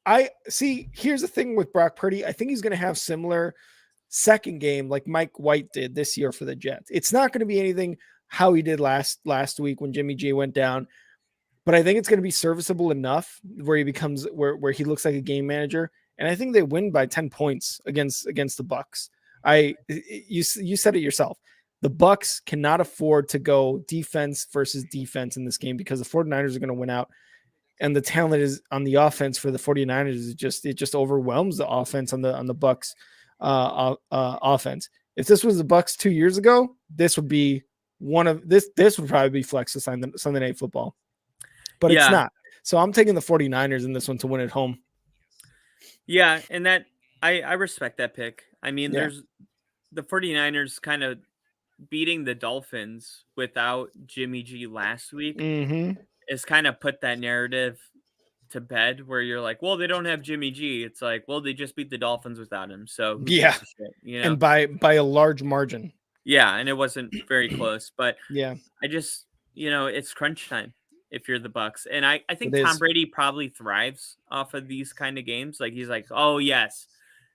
I see. Here's the thing with Brock Purdy. I think he's going to have similar second game like Mike White did this year for the Jets. It's not going to be anything how he did last week when Jimmy G went down, but I think it's going to be serviceable enough where he becomes where he looks like a game manager. And I think they win by 10 points against the Bucks. You said it yourself. The Bucks cannot afford to go defense versus defense in this game because the 49ers are going to win out, and the talent is on the offense for the 49ers is just overwhelms the offense on the Bucks offense. If this was the Bucks 2 years ago, this would be this would probably be flex to Sunday Night Football, but it's yeah, not. So I'm taking the 49ers in this one to win at home. yeah, and that I respect that pick. I mean, Yeah. there's the 49ers kind of beating the Dolphins without Jimmy G last week Mm-hmm. is kind of put that narrative to bed where you're like, well, they don't have Jimmy G. It's like, well, they just beat the Dolphins without him. So who Yeah. gives a shit, you know? And by a large margin. Yeah, and it wasn't very close, but Yeah, I just, it's crunch time if you're the Bucks. And I it think Tom is. Brady probably thrives off of these kind of games. Like he's like, "Oh, yes.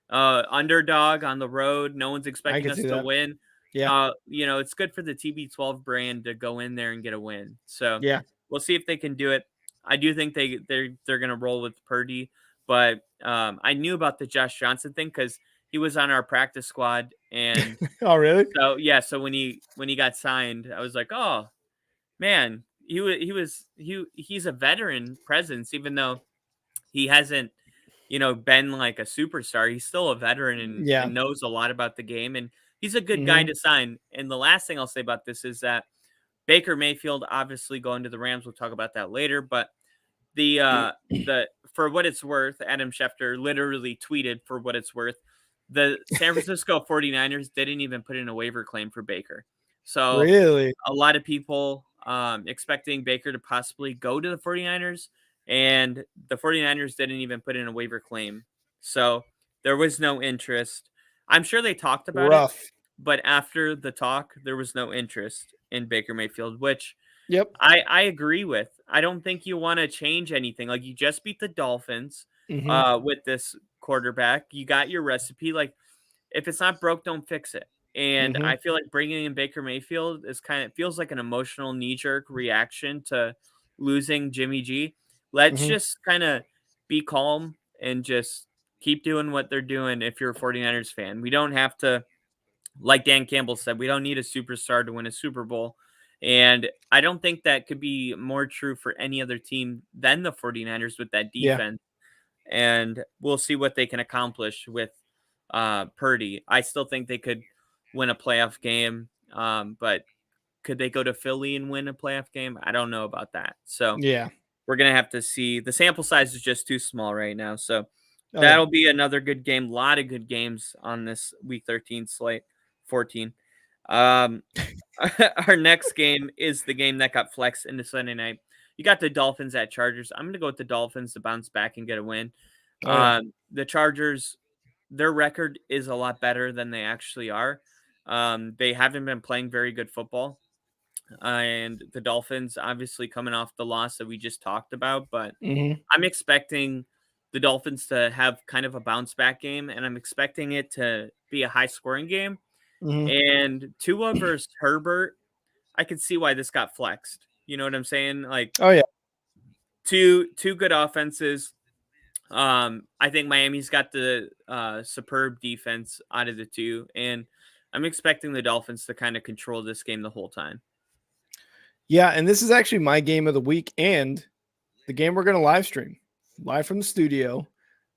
Underdog on the road, no one's I expecting could us see to that. win." Yeah. It's good for the TB12 brand to go in there and get a win. So, Yeah. we'll see if they can do it. I do think they're going to roll with Purdy, but I knew about the Josh Johnson thing cuz he was on our practice squad, and Oh, really? so yeah, so when he got signed, I was like, "Oh, man, he's a veteran presence even though he hasn't, been like a superstar. He's still a veteran Yeah. and knows a lot about the game, and he's a good guy Mm-hmm. to sign." And the last thing I'll say about this is that Baker Mayfield obviously going to the Rams. We'll talk about that later, but the for what it's worth, Adam Schefter literally tweeted for what it's worth, the San Francisco 49ers didn't even put in a waiver claim for Baker. So Really? a lot of people expecting Baker to possibly go to the 49ers, and the 49ers didn't even put in a waiver claim. So there was no interest. I'm sure they talked about it, Rough. but after the talk, there was no interest in Baker Mayfield, which Yep. I agree with. I don't think you want to change anything. Like you just beat the Dolphins Mm-hmm. with this quarterback. You got your recipe. Like if it's not broke, don't fix it. And Mm-hmm. I feel like bringing in Baker Mayfield is kind of feels like an emotional knee jerk reaction to losing Jimmy G. Let's Mm-hmm. just kind of be calm and just keep doing what they're doing if you're a 49ers fan. We don't have to, like Dan Campbell said, we don't need a superstar to win a Super Bowl. And I don't think that could be more true for any other team than the 49ers with that Yeah. defense. And we'll see what they can accomplish with Purdy. I still think they could win a playoff game, but could they go to Philly and win a playoff game? I don't know about that. So Yeah. we're gonna have to see. The sample size is just too small right now. So Oh yeah. that'll be another good game. A lot of good games on this week 13 slate, 14. Um, our next game is the game that got flexed into Sunday night. You got the Dolphins at Chargers. I'm gonna go with the Dolphins to bounce back and get a win. Oh yeah. The Chargers, their record is a lot better than they actually are. They haven't been playing very good football. And the Dolphins obviously coming off the loss that we just talked about, but Hmm. I'm expecting the Dolphins to have kind of a bounce back game, and I'm expecting it to be a high scoring game. Hmm. And Tua versus Herbert, I could see why this got flexed. You know what I'm saying? Like Oh yeah. two good offenses. I think Miami's got the superb defense out of the two, and I'm expecting the Dolphins to kind of control this game the whole time. Yeah, and this is actually my game of the week and the game we're going to live stream live from the studio.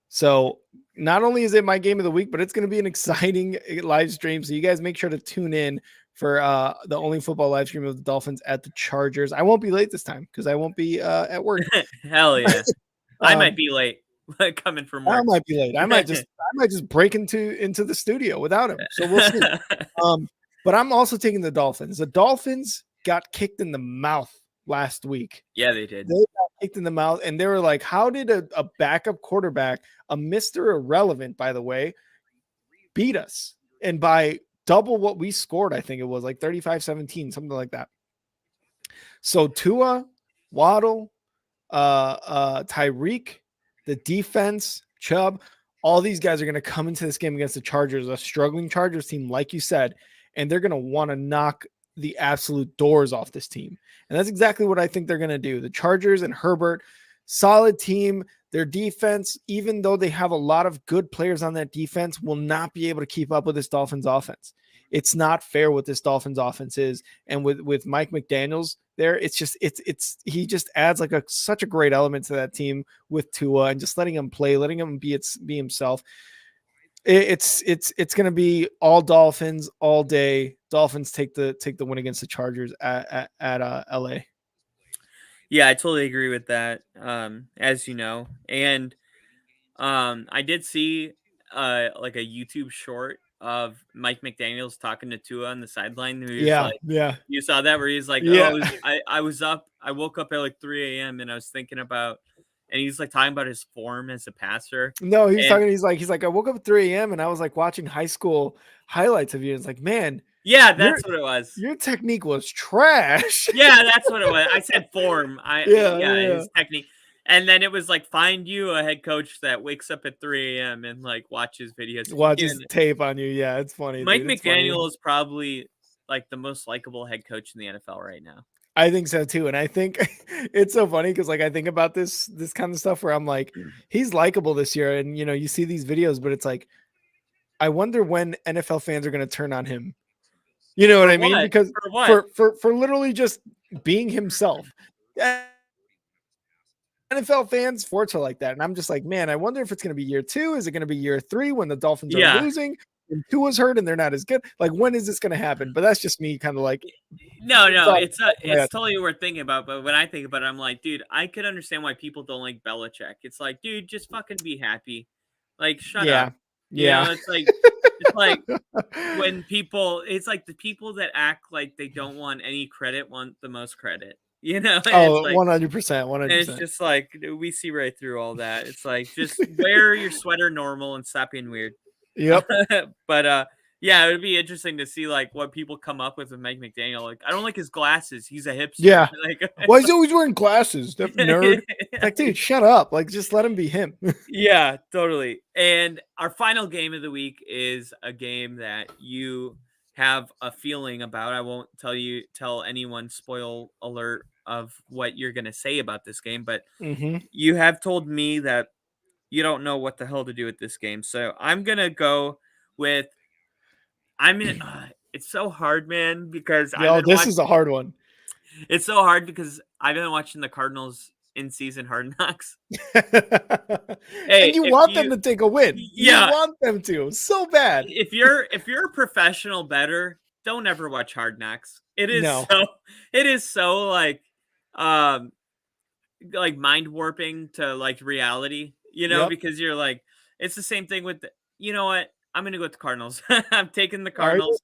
So not only is it my game of the week, but it's going to be an exciting live stream. So you guys make sure to tune in for the only football live stream of the Dolphins at the Chargers. I won't be late this time because I won't be at work. Hell yeah. I might Um, be late coming from I work. might be late. I might just break into the studio without him. So we'll see. Um, but I'm also taking the Dolphins. The Dolphins got kicked in the mouth last week. Yeah, they did. They got kicked in the mouth, and they were like, "How did a backup quarterback, a Mister Irrelevant, by the way, beat us?" And by double what we scored, I think it was like 35-17, something like that. So Tua, Waddle, Tyreek, the defense, Chubb, all these guys are going to come into this game against the Chargers, a struggling Chargers team, like you said, and they're going to want to knock the absolute doors off this team. And that's exactly what I think they're going to do. The Chargers and Herbert, solid team. Their defense, even though they have a lot of good players on that defense, will not be able to keep up with this Dolphins offense. It's not fair what this Dolphins offense is. And with Mike McDaniels there, it's he just adds like such a great element to that team with Tua and just letting him play, letting him be himself. It's going to be all Dolphins all day. Dolphins take the win against the Chargers at LA. Yeah, I totally agree with that. As you know, and I did see like a YouTube short of Mike McDaniel's talking to Tua on the sideline. He was Yeah, like, yeah, you saw that where he's like, yeah. "Oh, I was up. I woke up at like 3 a.m. and I was thinking about," and he's like talking about his form as a passer. No, he was And talking. He's like, I woke up at 3 a.m. and I was like watching high school highlights of you. It's like, man, yeah, your that's what it was. your technique was trash. Yeah, that's what it was. I said form. Yeah, Yeah, yeah. his technique. And then it was like find you a head coach that wakes up at 3 a.m. and like watches videos of you. Watches And tape on you. Yeah, it's funny, Mike dude. It's funny. McDaniel is probably like the most likable head coach in the NFL right now. I think so too. And I think it's so funny because like I think about this kind of stuff where I'm like, he's likable this year. And you see these videos, but it's like, I wonder when NFL fans are gonna turn on him. You know what For I mean? what? Because For what? for literally just being himself. NFL fans sports are like that. And I'm just like, man, I wonder if it's going to be year 2. Is it going to be year 3 when the Dolphins are Yeah. losing and Tua's hurt and they're not as good? Like, when is this going to happen? But that's just me kind of like, No, yeah, it's totally worth thinking about. But when I think about it, I'm like, dude, I could understand why people don't like Belichick. It's like, dude, just fucking be happy. Like, shut yeah, up. yeah. It's like when people, it's like the people that act like they don't want any credit want the most credit. And it's Oh, like, 100%, and it's 100%. just like we see right through all that. It's like just wear your sweater normal and stop being weird. Yep. But yeah, it would be interesting to see like what people come up with Mike McDaniel. Like, I don't like his glasses. He's a hipster. Yeah. Why is he always wearing glasses? That nerd. Like, dude, shut up. Like, just let him be him. Yeah, totally. And our final game of the week is a game that you have a feeling about. I won't tell anyone, spoil alert of what you're going to say about this game, but Hmm. you have told me that you don't know what the hell to do with this game. So I'm going to go with it's so hard, man, because I've Yo, been this watching is a hard one. It's so hard because I've been watching the Cardinals in season Hard Knocks. And Hey, you if want them you to take a win. You yeah, want them to so bad. if you're a professional bettor, don't ever watch Hard Knocks. No. It is so um like mind warping to like reality, Yep. because you're like it's the same thing with you know what? I'm gonna go with the Cardinals. I'm taking the Are you? Cardinals.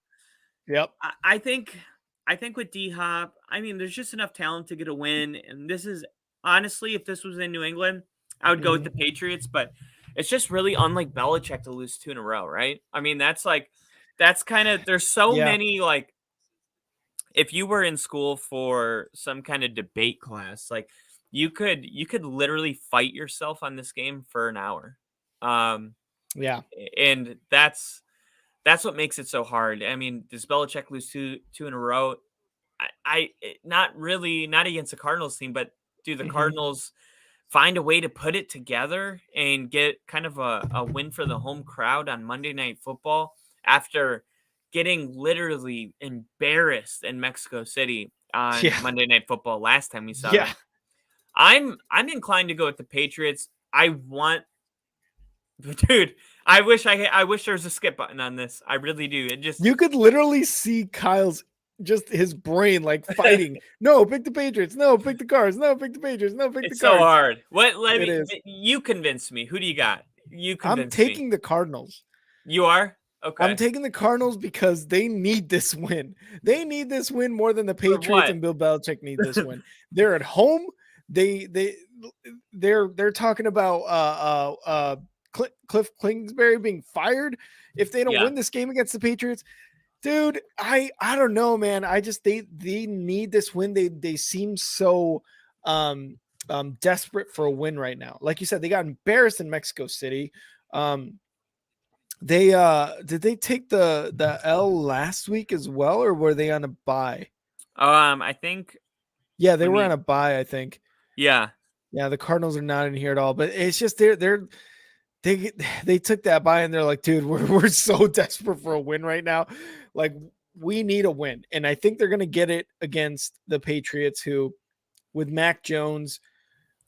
Yep. I think with D Hop, I mean, there's just enough talent to get a win. And this is honestly, if this was in New England, I would go with Mhm. the Patriots. But it's just really unlike Belichick to lose two in a row, right? I mean, that's kind of there's so Yeah. many like if you were in school for some kind of debate class, like you could literally fight yourself on this game for an hour. Um, Yeah. and that's what makes it so hard. I mean, does Belichick lose two in a row? Not really, not against the Cardinals team, but do the Mhm. Cardinals find a way to put it together and get kind of a win for the home crowd on Monday Night Football after getting literally embarrassed in Mexico City on Yeah. Monday Night Football last time we saw Yeah. them? I'm inclined to go with the Patriots. I want dude, I wish there was a skip button on this. I really do. It just You could literally see Kyle's just his brain like fighting. No, pick the Patriots. No, pick the Cards. No, pick the Patriots. No, pick the it's so Cards. hard. What let It me is. you convinced me. Who do you got? You I'm convinced me. taking the Cardinals. You are? I'm Okay. taking the Cardinals because they need this win. They need this win more than the For Patriots what? and Bill Belichick need this win. They're at home. They they're talking about Cliff Kingsbury being fired if they don't Yeah. win this game against the Patriots. Dude, I don't know, man. I just they need this win. They seem so desperate for a win right now. Like you said, they got embarrassed in Mexico City. They did they take the L last week as well, or were they on a bye? I think Yeah, they let were on me a bye, I think. yeah. Yeah, the Cardinals are not in here at all, but it's just they they took that bye and they're like, dude, we're so desperate for a win right now. Like we need a win. And I think they're gonna get it against the Patriots, who with Mac Jones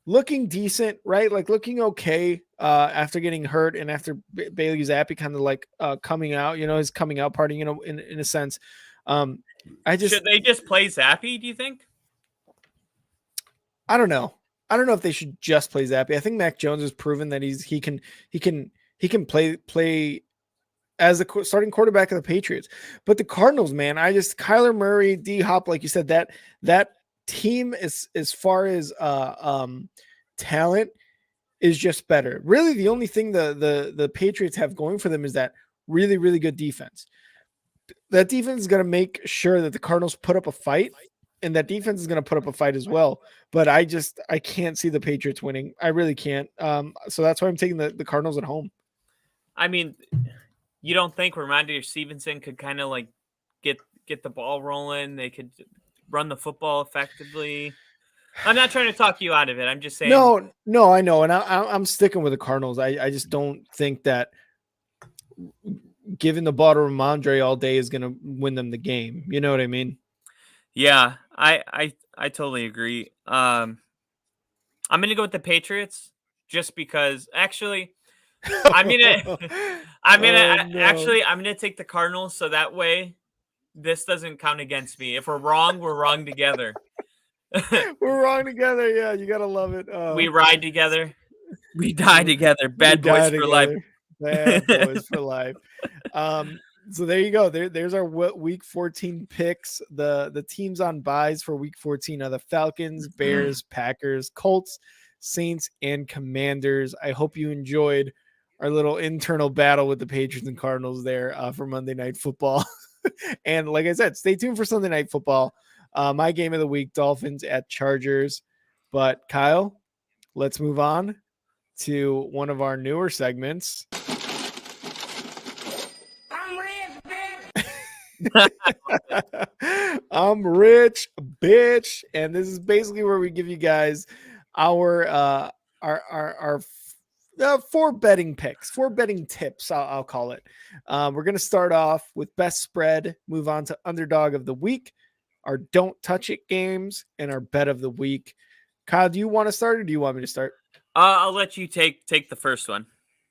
looking decent, right? Like looking okay after getting hurt and after Bailey Zappi kind of like coming out, his coming out party, in a sense. Um, I just Should they just play Zappy, do you think? I don't know. I don't know if they should just play Zappi. I think Mac Jones has proven that he can play as the starting quarterback of the Patriots. But the Cardinals, man, I just Kyler Murray, D Hop, like you said, that team is as far as talent is just better. Really, the only thing the Patriots have going for them is that really, really good defense. That defense is going to make sure that the Cardinals put up a fight, and that defense is going to put up a fight as well. But I can't see the Patriots winning. I really can't. So that's why I'm taking the Cardinals at home. I mean, you don't think Ramondre Stevenson could kind of like get get the ball rolling? They could run the football effectively. I'm not trying to talk you out of it. I'm just saying, No, no, I know, and I'm sticking with the Cardinals. I just don't think that giving the ball to Ramondre all day is going to win them the game. You know what I mean? yeah, I totally agree. I'm gonna go with the Patriots just because. Actually, I'm gonna Oh no. I'm gonna take the Cardinals so that way this doesn't count against me. If we're wrong together. We're wrong together. Yeah, you gotta love it. We ride together. We die together. We Bad boys die for life. together. Bad boys for life. So there you go. There's our week 14 picks. The teams on buys for week 14 are the Falcons, Bears, Packers, Colts, Saints, and Commanders. I hope you enjoyed our little internal battle with the Patriots and Cardinals there for Monday Night Football. And like I said, stay tuned for Sunday Night Football. My game of the week, Dolphins at Chargers. But Kyle, let's move on to one of our newer segments. I'm rich, bitch, and this is basically where we give you guys our four betting picks, four betting tips. I'll call it. We're gonna start off with best spread, move on to underdog of the week, our don't touch it games, and our bet of the week. Kyle, do you want to start or do you want me to start? I'll let you take the first one.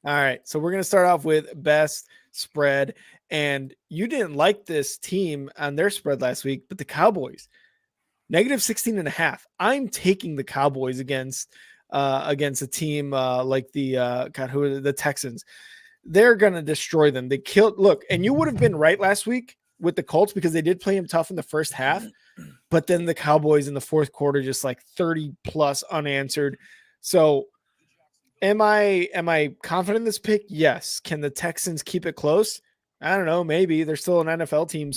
All right. So we're going to start off with best spread. And you didn't like this team on their spread last week, but the Cowboys, negative 16.5. I'm taking the Cowboys against a team like the Texans. They're gonna destroy them. They killed. Look, and you would have been right last week with the Colts because they did play him tough in the first half, but then the Cowboys in the fourth quarter just like 30 plus unanswered. So am I confident in this pick? Yes. Can the Texans keep it close? I don't know. Maybe they're still an NFL team,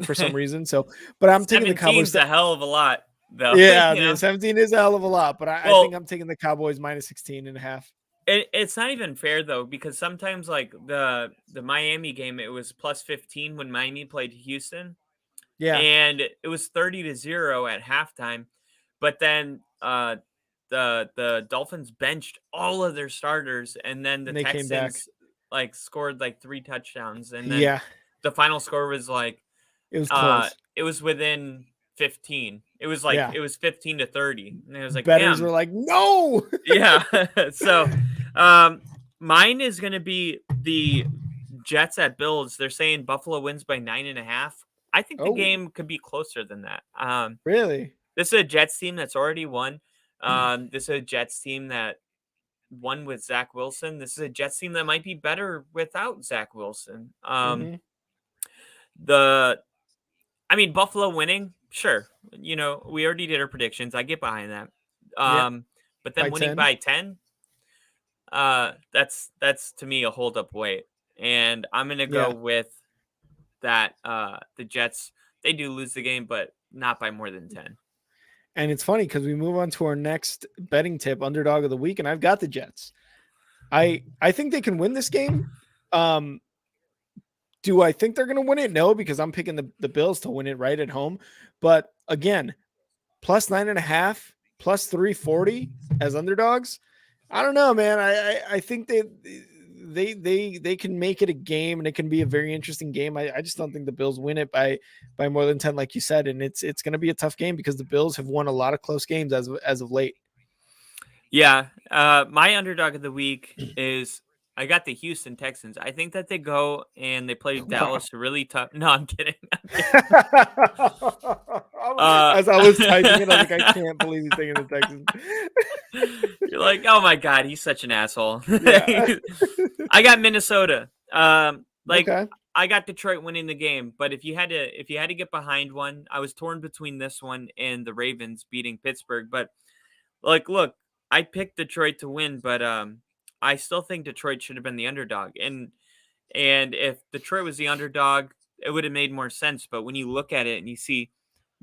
for some reason. So, but I'm taking the Cowboys. 17's a hell of a lot, though. Yeah, the 17 is a hell of a lot, but I think Well, I'm taking the Cowboys minus 16.5. it's not even fair though, because sometimes like the Miami game, it was plus 15 when Miami played Houston, Yeah, and it was 30-0 at halftime. But then the Dolphins benched all of their starters, and then the and they came back. Texans like scored like 3 touchdowns, and then Yeah, the final score was like it was close. it was within 15. It was like Yeah, it was 15-30. And it was like, betters were damn. like, no. Yeah. So mine is gonna be the Jets at Bills. They're saying Buffalo wins by 9.5. I think the Oh, game could be closer than that. really? This is a Jets team that's already won. This is a Jets team that won with Zach Wilson. This is a Jets team that might be better without Zach Wilson. Mm-hmm. The I mean, Buffalo winning, sure. We already did our predictions. I get behind that. Yeah, But by then winning 10. by 10, that's to me a hold up weight. And I'm gonna go Yeah, with that. The Jets, they do lose the game, but not by more than 10. and it's funny because we move on to our next betting tip, underdog of the week, and I've got the Jets. I think they can win this game. Um, do I think they're going to win it? No, because I'm picking the Bills to win it right at home. But again, plus 9.5, plus 340 as underdogs. I don't know, man. I think they can make it a game, and it can be a very interesting game. I just don't think the Bills win it by more than 10, like you said, and it's going to be a tough game because the Bills have won a lot of close games as of late. Yeah. My underdog of the week is I got the Houston Texans. I think that they go and they play Wow. Dallas really tough. No, I'm kidding. I'm kidding. As I was typing it, I was like, I can't believe he's taking the Texans. You're like, oh my god, he's such an asshole. Yeah. I got Minnesota. Like Okay. I got Detroit winning the game, but if you had to get behind one, I was torn between this one and the Ravens beating Pittsburgh. But like, look, I picked Detroit to win, but I still think Detroit should have been the underdog. And if Detroit was the underdog, it would have made more sense. But when you look at it and you see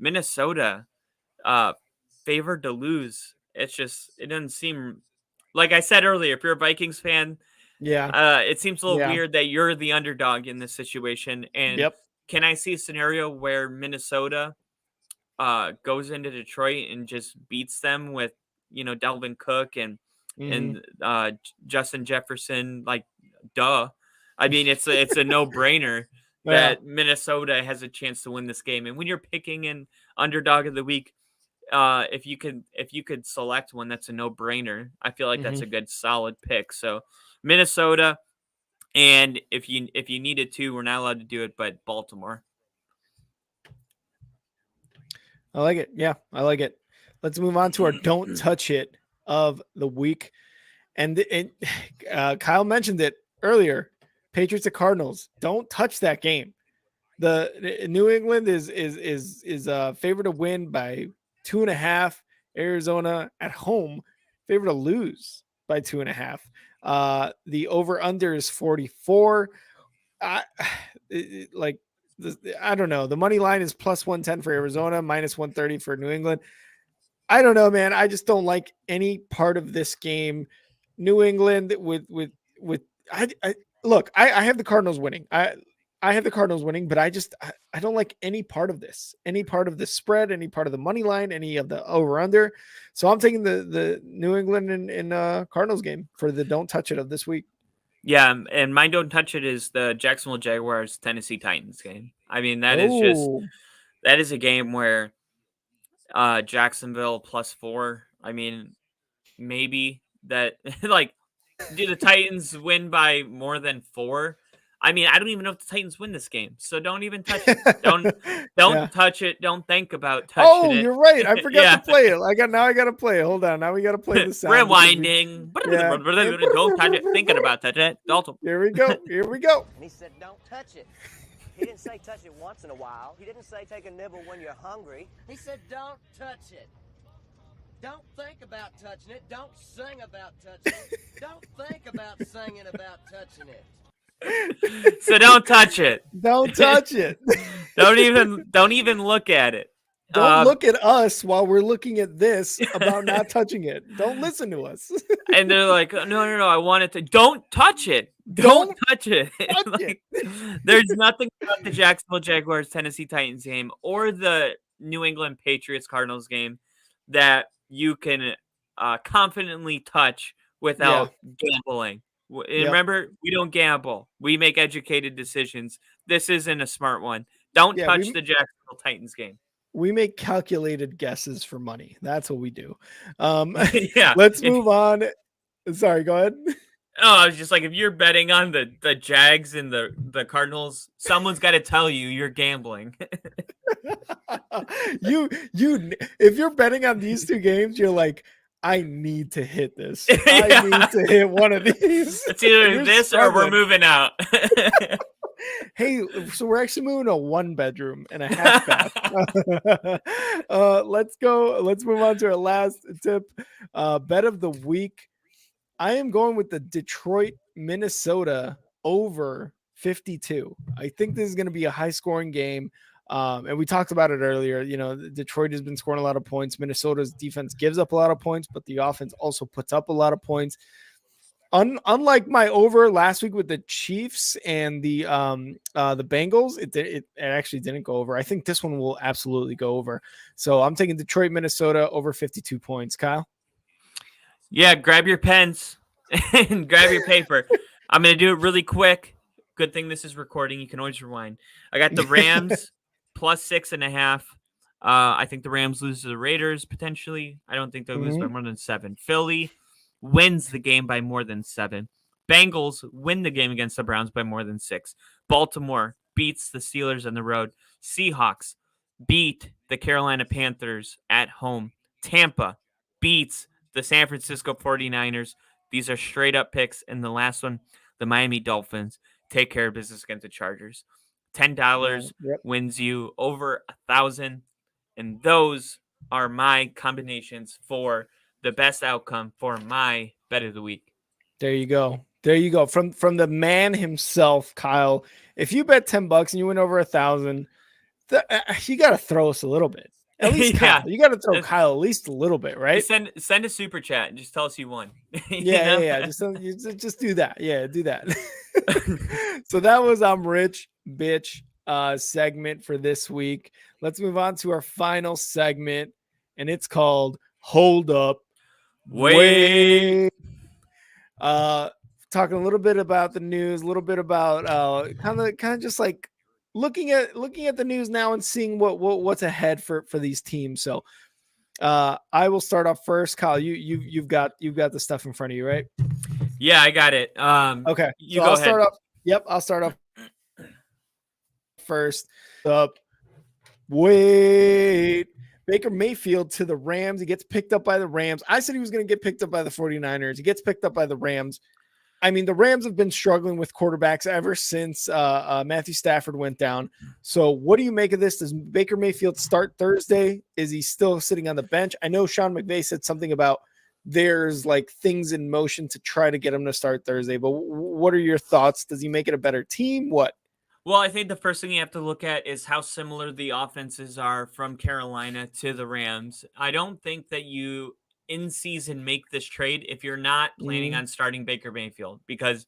Minnesota uh favored to lose, it doesn't seem, like I said earlier, if you're a Vikings fan, Yeah. it seems a little Yeah. weird that you're the underdog in this situation. And Yep. can I see a scenario where Minnesota goes into Detroit and just beats them with, Delvin Cook Hmm. and Justin Jefferson? Like, duh. I mean, it's a no brainer Yeah. that Minnesota has a chance to win this game. And when you're picking an underdog of the week, if you could select one that's a no brainer, I feel like Hmm. that's a good solid pick. So Minnesota, and if you needed to, we're not allowed to do it, but Baltimore. I like it. Yeah, I like it. Let's move on to our don't touch it of the week. And Kyle mentioned it earlier. Patriots and Cardinals. Don't touch that game. The New England is favored to win by 2.5. Arizona at home favored to lose by 2.5. The over under is 44. I like I don't know. The money line is plus 110 for Arizona, minus 130 for New England. I don't know, man. I just don't like any part of this game. New England with I look. I have the Cardinals winning. I have the Cardinals winning, but I don't like any part of this. Any part of the spread, any part of the money line, any of the over under. So I'm taking the New England and Cardinals game for the don't touch it of this week. Yeah, and mine don't touch it is the Jacksonville Jaguars Tennessee Titans game. I mean, that is just Oh, that is a game where Jacksonville +4. I mean, maybe that like do the Titans win by more than 4? I mean, I don't even know if the Titans win this game, so don't even touch it. Don't Yeah. touch it. Don't think about touching Oh, it. you're right. I forgot to Yeah. play it. I gotta play it. Hold on. Now we gotta play the sound because we Rewinding. yeah. Don't touch it. Thinking about touching it. Don't. Here we go. Here we go. And he said, don't touch it. He didn't say touch it once in a while. He didn't say take a nibble when you're hungry. He said, don't touch it. Don't think about touching it. Don't sing about touching it. Don't think about singing about touching it. So don't touch it. Don't touch it. Don't even look at it. Don't look at us while we're looking at this about not touching it. Don't listen to us. And they're like, no, I want it to. Don't touch it. Don't Touch it. touch Like, it. there's nothing about the Jacksonville Jaguars Tennessee Titans game or the New England Patriots Cardinals game that you can confidently touch without gambling. Yep. Remember, we don't gamble. We make educated decisions. This isn't a smart one. Don't touch the Jacksonville Titans game. We make calculated guesses for money. That's what we do. Yeah. Let's move on. Sorry, go ahead. Oh, I was just like, if you're betting on the Jags and the Cardinals, someone's got to tell you you're gambling. you if you're betting on these two games, you're like, I need to hit this. I need to hit one of these. It's either this or we're moving out. Hey, so we're actually moving to a 1-bedroom and a half bath. Let's go. Let's move on to our last tip. Bet of the week. I am going with the Detroit, Minnesota over 52. I think this is going to be a high scoring game. And we talked about it earlier. You know, Detroit has been scoring a lot of points. Minnesota's defense gives up a lot of points, but the offense also puts up a lot of points. Unlike my over last week with the Chiefs and the Bengals, it actually didn't go over. I think this one will absolutely go over. So I'm taking Detroit, Minnesota over 52 points. Kyle? Yeah, grab your pens and grab your paper. I'm going to do it really quick. Good thing this is recording. You can always rewind. I got the Rams +6.5. I think the Rams lose to the Raiders potentially. I don't think they'll lose by more than 7. Philly wins the game by more than 7. Bengals win the game against the Browns by more than 6. Baltimore beats the Steelers on the road. Seahawks beat the Carolina Panthers at home. Tampa beats the San Francisco 49ers. These are straight up picks. And the last one, the Miami Dolphins take care of business against the Chargers. $10 wins you over 1,000. And those are my combinations for the best outcome for my bet of the week. There you go. There you go. From the man himself, Kyle. If you bet $10 and you win over 1,000, you got to throw us a little bit. At least Kyle. You got to throw Kyle at least a little bit, right? Just send a super chat and just tell us you won. Yeah. Just do that. Yeah, do that. So that was I'm Rich Bitch segment for this week. Let's move on to our final segment, and it's called Hold Up. Wait. Talking a little bit about the news, a little bit about kind of just like looking at the news now and seeing what's ahead for these teams. So I will start off first. Kyle, you've got the stuff in front of you, right? Yeah, I got it. Okay. You go ahead. I'll start off first. Wait. Baker Mayfield to the Rams. He gets picked up by the Rams. I said he was going to get picked up by the 49ers. He gets picked up by the Rams. I mean, the Rams have been struggling with quarterbacks ever since Matthew Stafford went down. So what do you make of this? Does Baker Mayfield start Thursday? Is he still sitting on the bench? I know Sean McVay said something about there's like things in motion to try to get him to start Thursday. But what are your thoughts? Does he make it a better team? What? Well, I think the first thing you have to look at is how similar the offenses are from Carolina to the Rams. I don't think that you in season make this trade if you're not planning on starting Baker Mayfield, because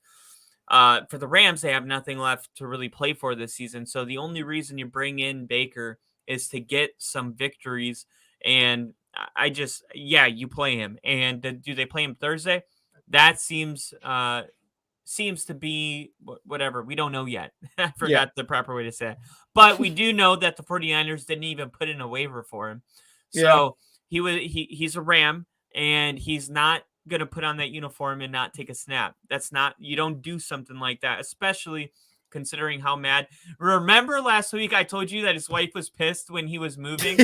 for the Rams, they have nothing left to really play for this season. So the only reason you bring in Baker is to get some victories. And you play him. And do they play him Thursday? That seems seems to be whatever. We don't know yet. I Yeah. forgot the proper way to say it. But we do know that the 49ers didn't even put in a waiver for him. Yeah. So he's a Ram, and he's not going to put on that uniform and not take a snap. That's not, you don't do something like that, especially considering how mad. Remember last week I told you that his wife was pissed when he was moving?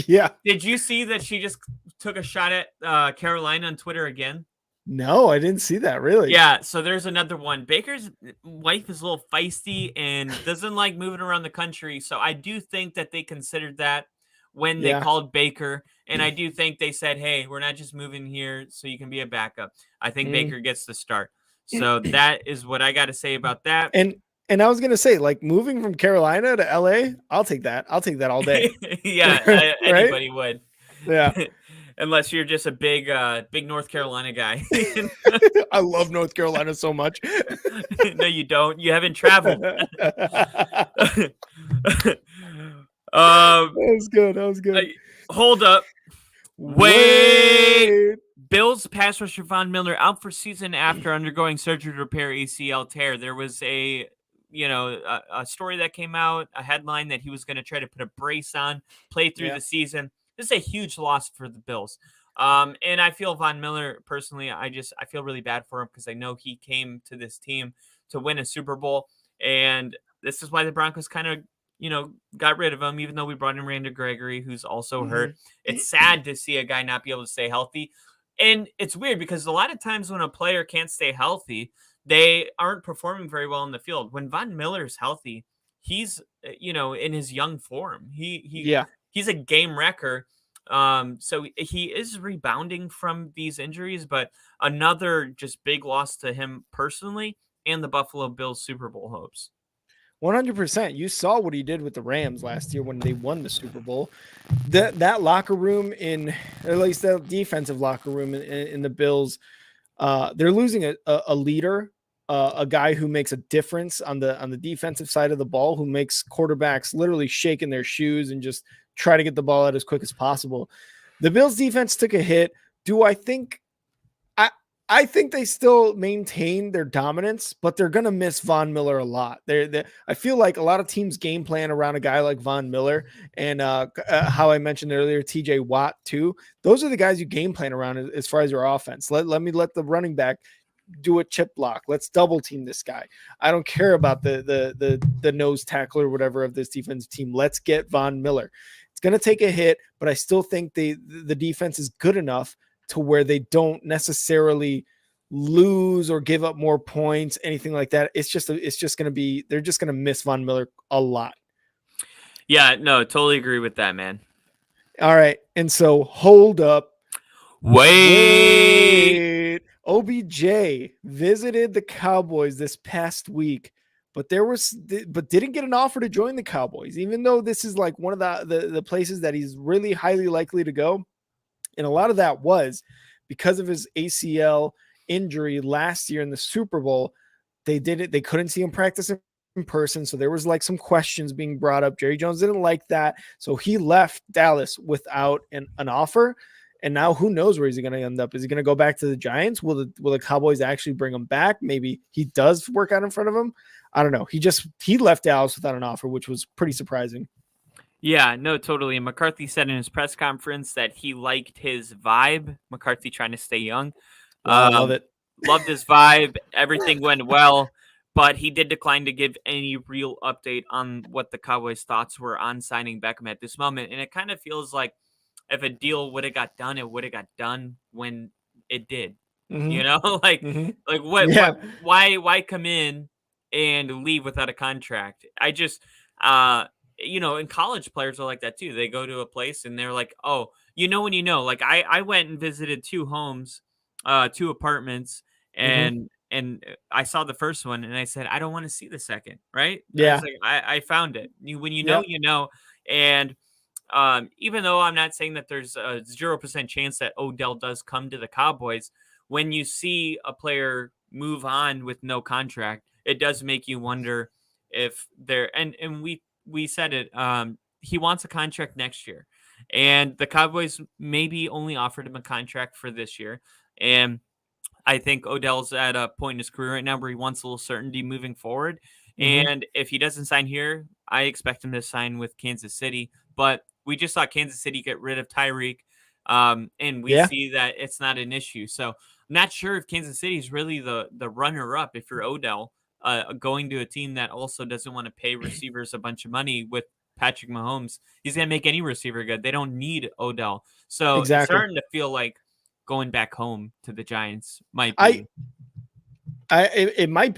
Yeah. Did you see that she just took a shot at Carolina on Twitter again? No, I didn't see that, really. Yeah, so there's another one. Baker's wife is a little feisty and doesn't like moving around the country. So I do think that they considered that when they Yeah. called Baker. And I do think they said, hey, we're not just moving here so you can be a backup. I think Baker gets the start. So that is what I got to say about that. And I was gonna say, like, moving from Carolina to LA, I'll take that. I'll take that all day. Yeah, Right? anybody would. Yeah. Unless you're just a big North Carolina guy. I love North Carolina so much. No, you don't. You haven't traveled. That was good. That was good. Hold up. Wait. Bills pass rusher Von Miller out for season after undergoing surgery to repair ACL tear. There was a story that came out, a headline that he was going to try to put a brace on, play through the season. This is a huge loss for the Bills. And I feel Von Miller, personally, I feel really bad for him because I know he came to this team to win a Super Bowl. And this is why the Broncos kind of, got rid of him, even though we brought in Randy Gregory, who's also hurt. It's sad to see a guy not be able to stay healthy. And it's weird because a lot of times when a player can't stay healthy, they aren't performing very well in the field. When Von Miller's healthy, he's, in his young form. He's a game wrecker. So he is rebounding from these injuries, but another just big loss to him personally and the Buffalo Bills Super Bowl hopes. 100%. You saw what he did with the Rams last year when they won the Super Bowl. That locker room, in at least the defensive locker room in the Bills, they're losing a leader, a guy who makes a difference on the defensive side of the ball, who makes quarterbacks literally shake in their shoes and just try to get the ball out as quick as possible. The Bills defense took a hit. Do I think? I think they still maintain their dominance, but they're going to miss Von Miller a lot. I feel like a lot of teams game plan around a guy like Von Miller and how I mentioned earlier, TJ Watt too. Those are the guys you game plan around as far as your offense. Let the running back do a chip block. Let's double team this guy. I don't care about the nose tackle or whatever of this defensive team. Let's get Von Miller. It's going to take a hit, but I still think the defense is good enough to where they don't necessarily lose or give up more points, anything like that. It's just going to be, they're just going to miss Von Miller a lot. Yeah, no, totally agree with that, man. All right. And so hold up. Wait. OBJ visited the Cowboys this past week, but didn't get an offer to join the Cowboys, even though this is like one of the places that he's really highly likely to go. And a lot of that was because of his ACL injury last year in the Super Bowl. They couldn't see him practice in person. So there was like some questions being brought up. Jerry Jones didn't like that. So he left Dallas without an offer. And now who knows where he's going to end up? Is he going to go back to the Giants? Will the Cowboys actually bring him back? Maybe he does work out in front of him. I don't know. He left Dallas without an offer, which was pretty surprising. Yeah, no, totally. And McCarthy said in his press conference that he liked his vibe. McCarthy trying to stay young. I love it. Loved his vibe. Everything went well, but he did decline to give any real update on what the Cowboys' thoughts were on signing Beckham at this moment. And it kind of feels like if a deal would have got done, it would have got done when it did. Mm-hmm. Like what? Yeah. Why come in and leave without a contract? I just and college players are like that too. They go to a place and they're like, oh, when like I went and visited 2 homes, 2 apartments, and I saw the first one and I said, I don't want to see the second. Right. Yeah. I found it. When you know. And even though I'm not saying that there's a 0% chance that Odell does come to the Cowboys, when you see a player move on with no contract, it does make you wonder if they're, and we said it, he wants a contract next year, and the Cowboys maybe only offered him a contract for this year. And I think Odell's at a point in his career right now where he wants a little certainty moving forward. Mm-hmm. And if he doesn't sign here, I expect him to sign with Kansas City. But we just saw Kansas City get rid of Tyreek, and we Yeah, see that it's not an issue. So I'm not sure if Kansas City is really the runner up if you're Odell, going to a team that also doesn't want to pay receivers a bunch of money with Patrick Mahomes. He's gonna make any receiver good. They don't need Odell. So it's exactly. starting to feel like going back home to the Giants might I be. it might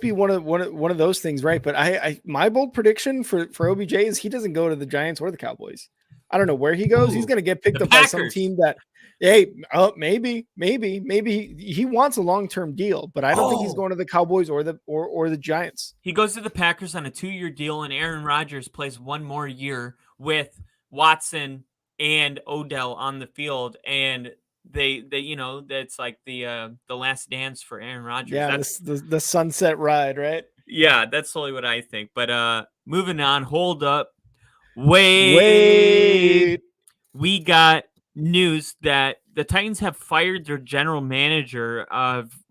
be one of those things, right? But my bold prediction for OBJ is he doesn't go to the Giants or the Cowboys. I don't know where he goes. He's Ooh, going to get the picked up by some Packers. team that, hey, maybe he wants a long term deal, but I don't think he's Oh, going to the Cowboys or the Giants. he goes to the Packers on a 2-year deal, and Aaron Rodgers plays one more year with Watson and Odell on the field, and they that's like the last dance for Aaron Rodgers. Yeah, That's the sunset ride, right? yeah, that's totally what I think. But moving on, hold up. Wait. Wait. We got news that the Titans have fired their general manager.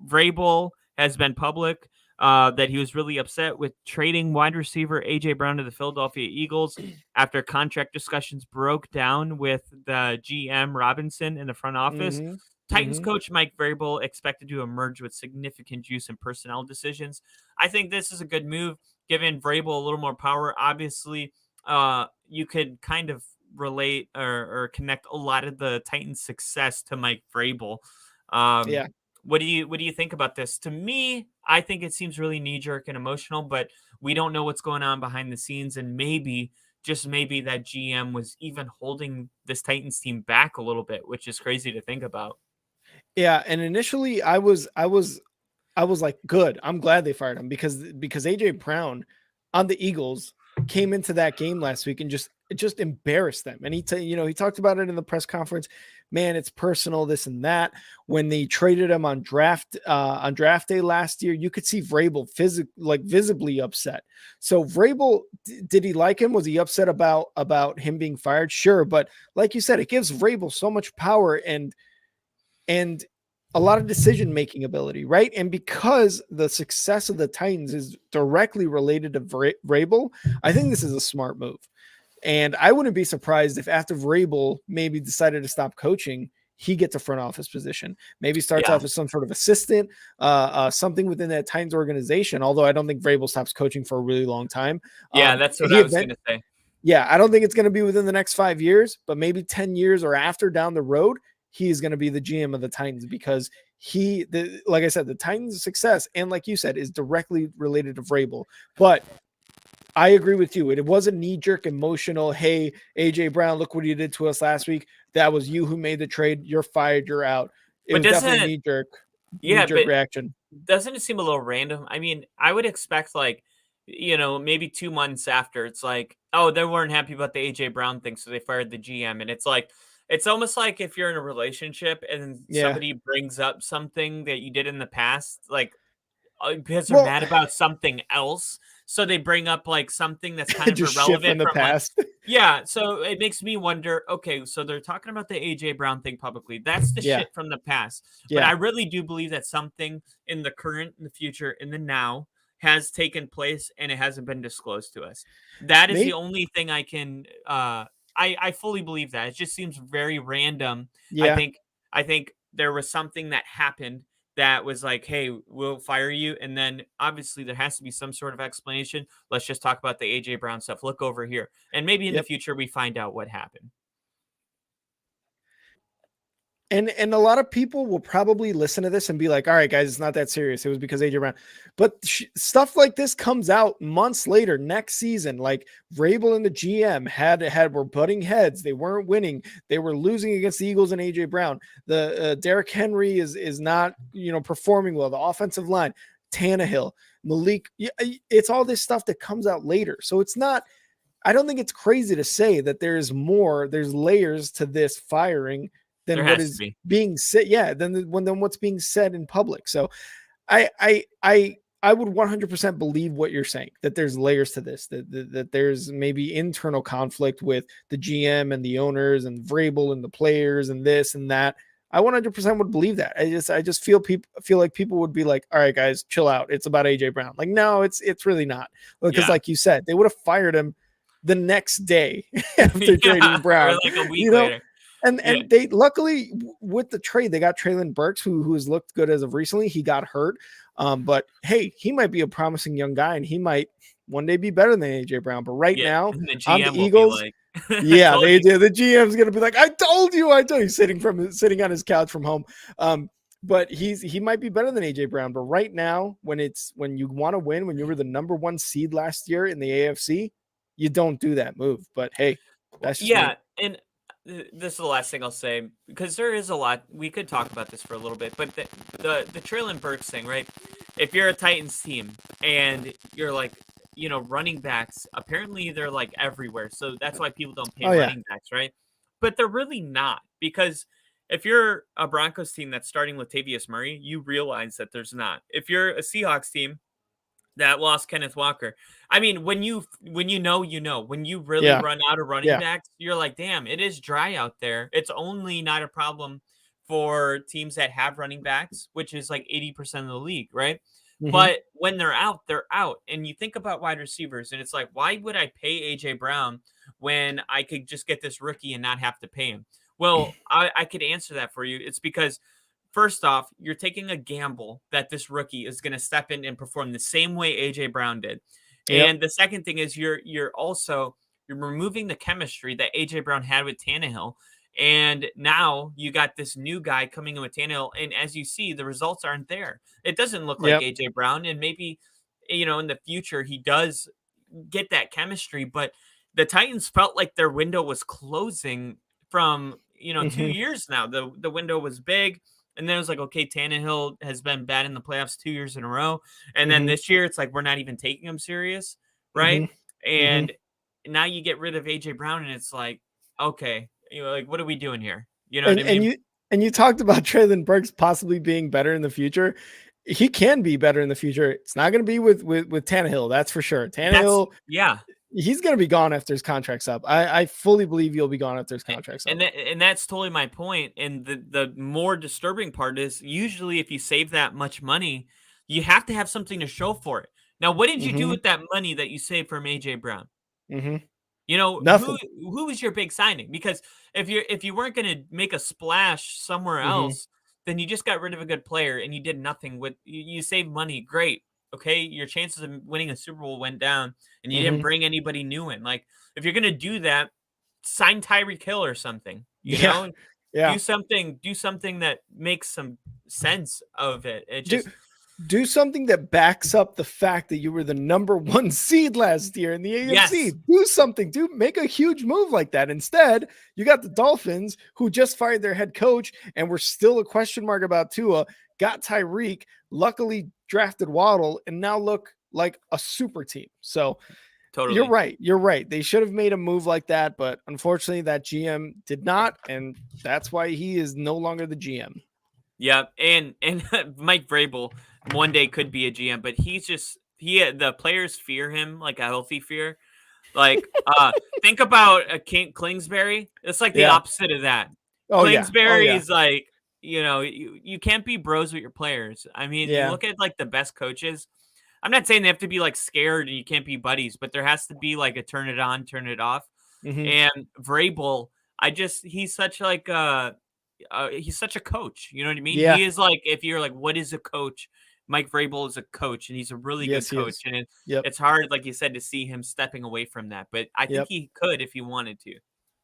Vrabel has been public that he was really upset with trading wide receiver AJ Brown to the Philadelphia Eagles after contract discussions broke down with the GM Robinson in the front office. Mm-hmm. Titans Mm-hmm. coach Mike Vrabel expected to emerge with significant juice in personnel decisions. I think this is a good move, giving Vrabel a little more power. Obviously, you could kind of relate or connect a lot of the Titans' success to Mike Vrabel. Yeah. What do you think about this? To me, I think it seems really knee jerk and emotional, but we don't know what's going on behind the scenes, and maybe just maybe that GM was even holding this Titans team back a little bit, which is crazy to think about. Yeah. And initially I was like, good. I'm glad they fired him because AJ Brown on the Eagles came into that game last week and just embarrassed them. And he talked about it in the press conference. Man, it's personal, this and that. When they traded him on draft day last year, you could see Vrabel visibly upset. So Vrabel, did he like him? Was he upset about him being fired? Sure, but like you said, it gives Vrabel so much power and a lot of decision making ability, right? And because the success of the Titans is directly related to Vrabel, I think this is a smart move. And I wouldn't be surprised if after Vrabel maybe decided to stop coaching, he gets a front office position. Maybe starts Yeah, off as some sort of assistant, something within that Titans organization. Although I don't think Vrabel stops coaching for a really long time. yeah, that's what He I was event, gonna say. yeah, I don't think it's going to be within the next 5 years, but maybe 10 years or after down the road, he is going to be the GM of the Titans because like I said, the Titans' success, and like you said, is directly related to Vrabel. But I agree with you. It wasn't knee-jerk emotional. Hey, AJ Brown, look what you did to us last week. That was you who made the trade. You're fired. You're out. It But was definitely doesn't yeah, knee-jerk but reaction. doesn't it seem a little random? I mean, I would expect like, maybe 2 months after it's like, oh, they weren't happy about the AJ Brown thing, so they fired the GM. And it's like it's almost like if you're in a relationship and Yeah. somebody brings up something that you did in the past, like because they're Well, mad about something else. So they bring up like something that's kind of just shit from irrelevant the from like past. yeah, so it makes me wonder, okay, so they're talking about the AJ Brown thing publicly. That's the Yeah. shit from the past. But Yeah. I really do believe that something in the current, in the future, in the now has taken place and it hasn't been disclosed to us. That is the Maybe. only thing I can I fully believe that. It just seems very random. I Yeah. think I think there was something that happened that was like, "Hey, we'll fire you," and then obviously there has to be some sort of explanation. Let's just talk about the AJ Brown stuff. Look over here, and maybe in the Yep. future we find out what happened. And a lot of people will probably listen to this and be like, all right, guys, it's not that serious. It was because AJ Brown. But stuff like this comes out months later, next season. Like Vrabel and the GM were butting heads. They weren't winning. They were losing against the Eagles and AJ Brown. The Derrick Henry is not performing well. The offensive line, Tannehill, Malik. It's all this stuff that comes out later. So it's not. I don't think it's crazy to say that there's layers to this firing There than what has to is be. being said. Yeah, than what's being said in public. So I would 100% believe what you're saying, that there's layers to this, that there's maybe internal conflict with the GM and the owners and Vrabel and the players and this and that. I 100% would believe that. I just feel like people would be like, all right, guys, chill out. It's about AJ Brown. Like, no, it's really not. Because Yeah. like you said, they would have fired him the next day after trading Or Brown, like a week you know, later. Yeah. and they luckily with the trade, they got Traylon Burks, who has looked good as of recently. He got hurt. But hey, he might be a promising young guy and he might one day be better than AJ Brown. But right Yeah. now And the on the GM will be Eagles, like, yeah, told they you. do. The GM's gonna be like, I told you, sitting on his couch from home. But he might be better than AJ Brown. But right now, when you want to win, when you were the number 1 seed last year in the AFC, you don't do that move. But hey, that's just Yeah, me. and this is the last thing I'll say because there is a lot we could talk about this for a little bit, but the Traylon Burks thing, right? If you're a Titans team and you're like, running backs, apparently they're like everywhere, so that's why people don't pay Oh yeah. running backs, right? But they're really not because if you're a Broncos team that's starting Latavius Murray, you realize that there's not. If you're a Seahawks team that lost Kenneth Walker. I mean, when you know, when you really Yeah. run out of running Yeah. backs, you're like, damn, it is dry out there. It's only not a problem for teams that have running backs, which is like 80% of the league, right? Hmm. But when they're out, they're out. And you think about wide receivers, and it's like, why would I pay AJ Brown when I could just get this rookie and not have to pay him? Well, I could answer that for you. It's because first off, you're taking a gamble that this rookie is going to step in and perform the same way AJ Brown did. Yep. And the second thing is you're also you're removing the chemistry that AJ Brown had with Tannehill. And now you got this new guy coming in with Tannehill. And as you see, the results aren't there. It doesn't look like Yep. AJ Brown. And maybe, in the future, he does get that chemistry. But the Titans felt like their window was closing from, 2 Hmm. years now. The window was big. And then it was like, okay, Tannehill has been bad in the playoffs 2 years in a row. And then Hmm. this year, it's like, we're not even taking him serious. Hmm. Right. Hmm. And now you get rid of AJ Brown, and it's like, okay, like, what are we doing here? You know what I And mean? you talked about Traylon Burks possibly being better in the future. He can be better in the future. It's not going to be with Tannehill, that's for sure. That's, Tannehill, yeah. he's going to be gone after his contract's up. I fully believe he'll be gone after his contract's up. And that's totally my point. And the more disturbing part is usually if you save that much money, you have to have something to show for it. Now, what did you do Hmm. with that money that you saved from AJ Brown? Hmm. Who Nothing. was your big signing? Because if you weren't going to make a splash somewhere Hmm. else, then you just got rid of a good player and you did nothing with you saved money. Great. Okay, your chances of winning a Super Bowl went down and you didn't Hmm. bring anybody new in. Like if you're going to do that, sign Tyreek Hill or something. Yeah. Yeah. Do something that makes some sense of it. It Do just do something that backs up the fact that you were the number 1 seed last year in the AFC. yes, Do something. Do make a huge move like that. Instead, you got the Dolphins who just fired their head coach and were still a question mark about Tua, got Tyreek, luckily drafted Waddle, and now look like a super team. So you're totally. right. You're right. They should have made a move like that, but unfortunately that GM did not, and that's why he is no longer the GM. Yeah, and Mike Vrabel one day could be a GM, but the players fear him like a healthy fear. Like, think about a King Kingsbury. It's like the Yeah. opposite of that. Oh yeah. Oh Kingsbury yeah. is like, you can't be bros with your players. I mean, you Yeah. look at like the best coaches. I'm not saying they have to be like scared and you can't be buddies, but there has to be like a turn it on, turn it off. Hmm. And Vrabel, he's such a coach. You know what I mean? Yeah. He is like, if you're like, what is a coach? Mike Vrabel is a coach, and he's a really good Yes, he coach. is. And Yep. it's hard, like you said, to see him stepping away from that. But I think Yep. he could if he wanted to.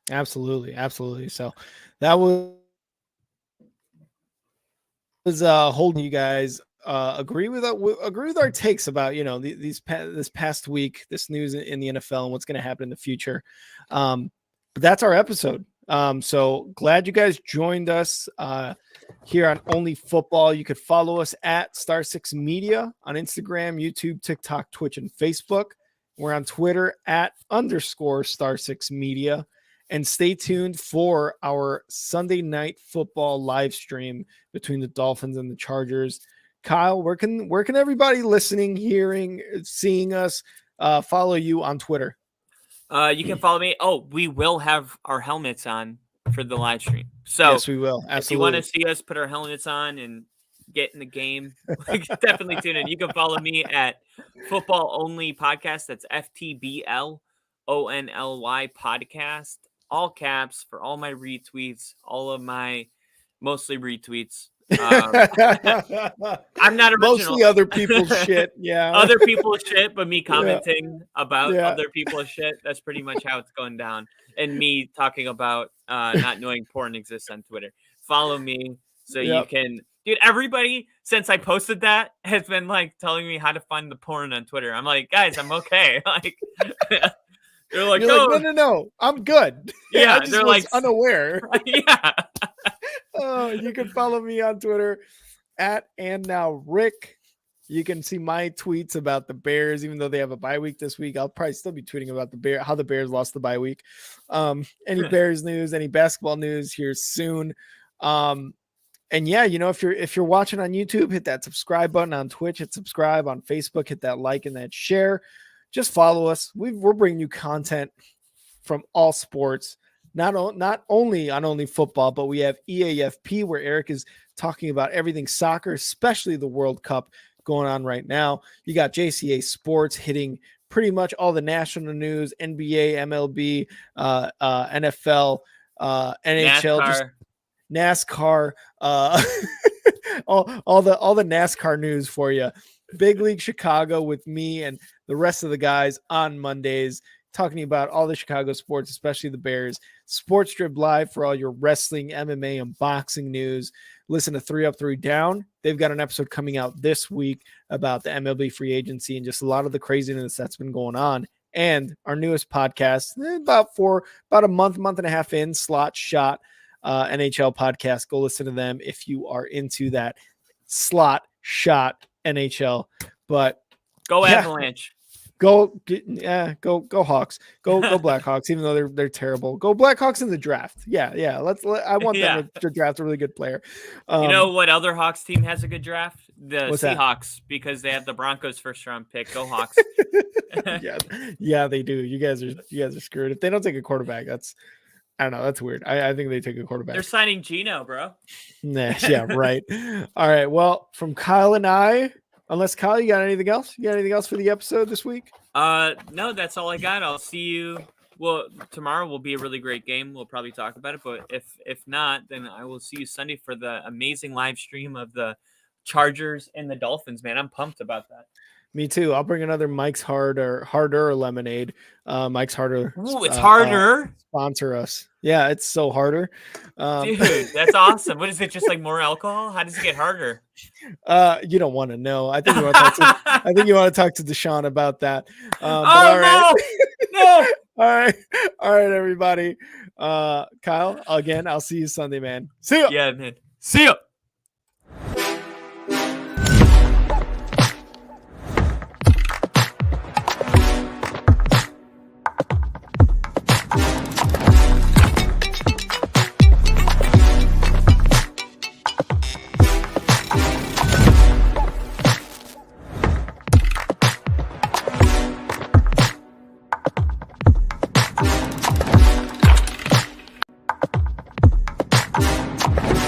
Absolutely. Absolutely. So that was holding you guys agree with our takes about this past week, this news in the NFL and what's going to happen in the future. But that's our episode. So glad you guys joined us here on Only Football. You could follow us at Star Six Media on Instagram, YouTube, TikTok, Twitch, and Facebook. We're on Twitter at _Star Six Media. And stay tuned for our Sunday night football live stream between the Dolphins and the Chargers. Kyle, where can everybody listening, hearing, seeing us follow you on Twitter? You can follow me. Oh, we will have our helmets on for the live stream. So yes, we will. Absolutely. if you want to see us put our helmets on and get in the game, definitely tune in. You can follow me at Football Only Podcast. That's FTBLONLY Podcast, all caps, for all my retweets, all of my mostly retweets. I'm not original. Mostly other people's shit. Yeah. Other people's shit, but me commenting about other people's shit. That's pretty much how it's going down. And me talking about not knowing porn exists on Twitter. Follow me so you can. Dude, everybody since I posted that has been like telling me how to find the porn on Twitter. I'm like, guys, I'm okay. Like, they're like, no, I'm good. Yeah, I just they're was like unaware. Yeah. Oh, you can follow me on Twitter at and now Rick. You can see my tweets about the Bears, even though they have a bye week this week. I'll probably still be tweeting about how the Bears lost the bye week. Any Bears news, any basketball news here soon. And yeah, if you're watching on YouTube, hit that subscribe button. On Twitch, hit subscribe. On Facebook, hit that like and that share. Just follow us. We're bringing you content from all sports, not only on football, but we have EAFP, where Eric is talking about everything soccer, especially the World Cup going on right now. You got JCA Sports hitting pretty much all the national news, NBA, MLB, NFL, NHL, NASCAR, all the NASCAR news for you. Big League Chicago with me and the rest of the guys on Mondays, talking about all the Chicago sports, especially the Bears. Sports Strip Live for all your wrestling, MMA, and boxing news. Listen to 3 Up, 3 Down. They've got an episode coming out this week about the MLB free agency and just a lot of the craziness that's been going on. And our newest podcast, about a month and a half in, Slot Shot NHL podcast. Go listen to them if you are into that Slot Shot NHL. But go Avalanche. Go Hawks. Go Blackhawks, even though they're terrible. Go Blackhawks in the draft. Yeah. I want them to draft a really good player. You know what other Hawks team has a good draft? The Seahawks, because they have the Broncos first round pick. Go Hawks. yeah, they do. You guys are screwed. If they don't take a quarterback, I don't know. That's weird. I think they take a quarterback. They're signing Geno, bro. Yeah, right. All right. Well, from Kyle and I, unless Kyle, you got anything else? You got anything else for the episode this week? No, that's all I got. I'll see you. Well, tomorrow will be a really great game. We'll probably talk about it. But if not, then I will see you Sunday for the amazing live stream of the Chargers and the Dolphins, man. I'm pumped about that. Me too. I'll bring another Mike's Harder lemonade. Mike's Harder. Ooh, it's harder. Sponsor us. Yeah, it's so harder. Dude, that's awesome. What is it? Just like more alcohol? How does it get harder? You don't want to know. I think you want to talk to Deshaun about that. All right. No. All right, everybody. Kyle, again, I'll see you Sunday, man. See ya. Yeah, man. See ya.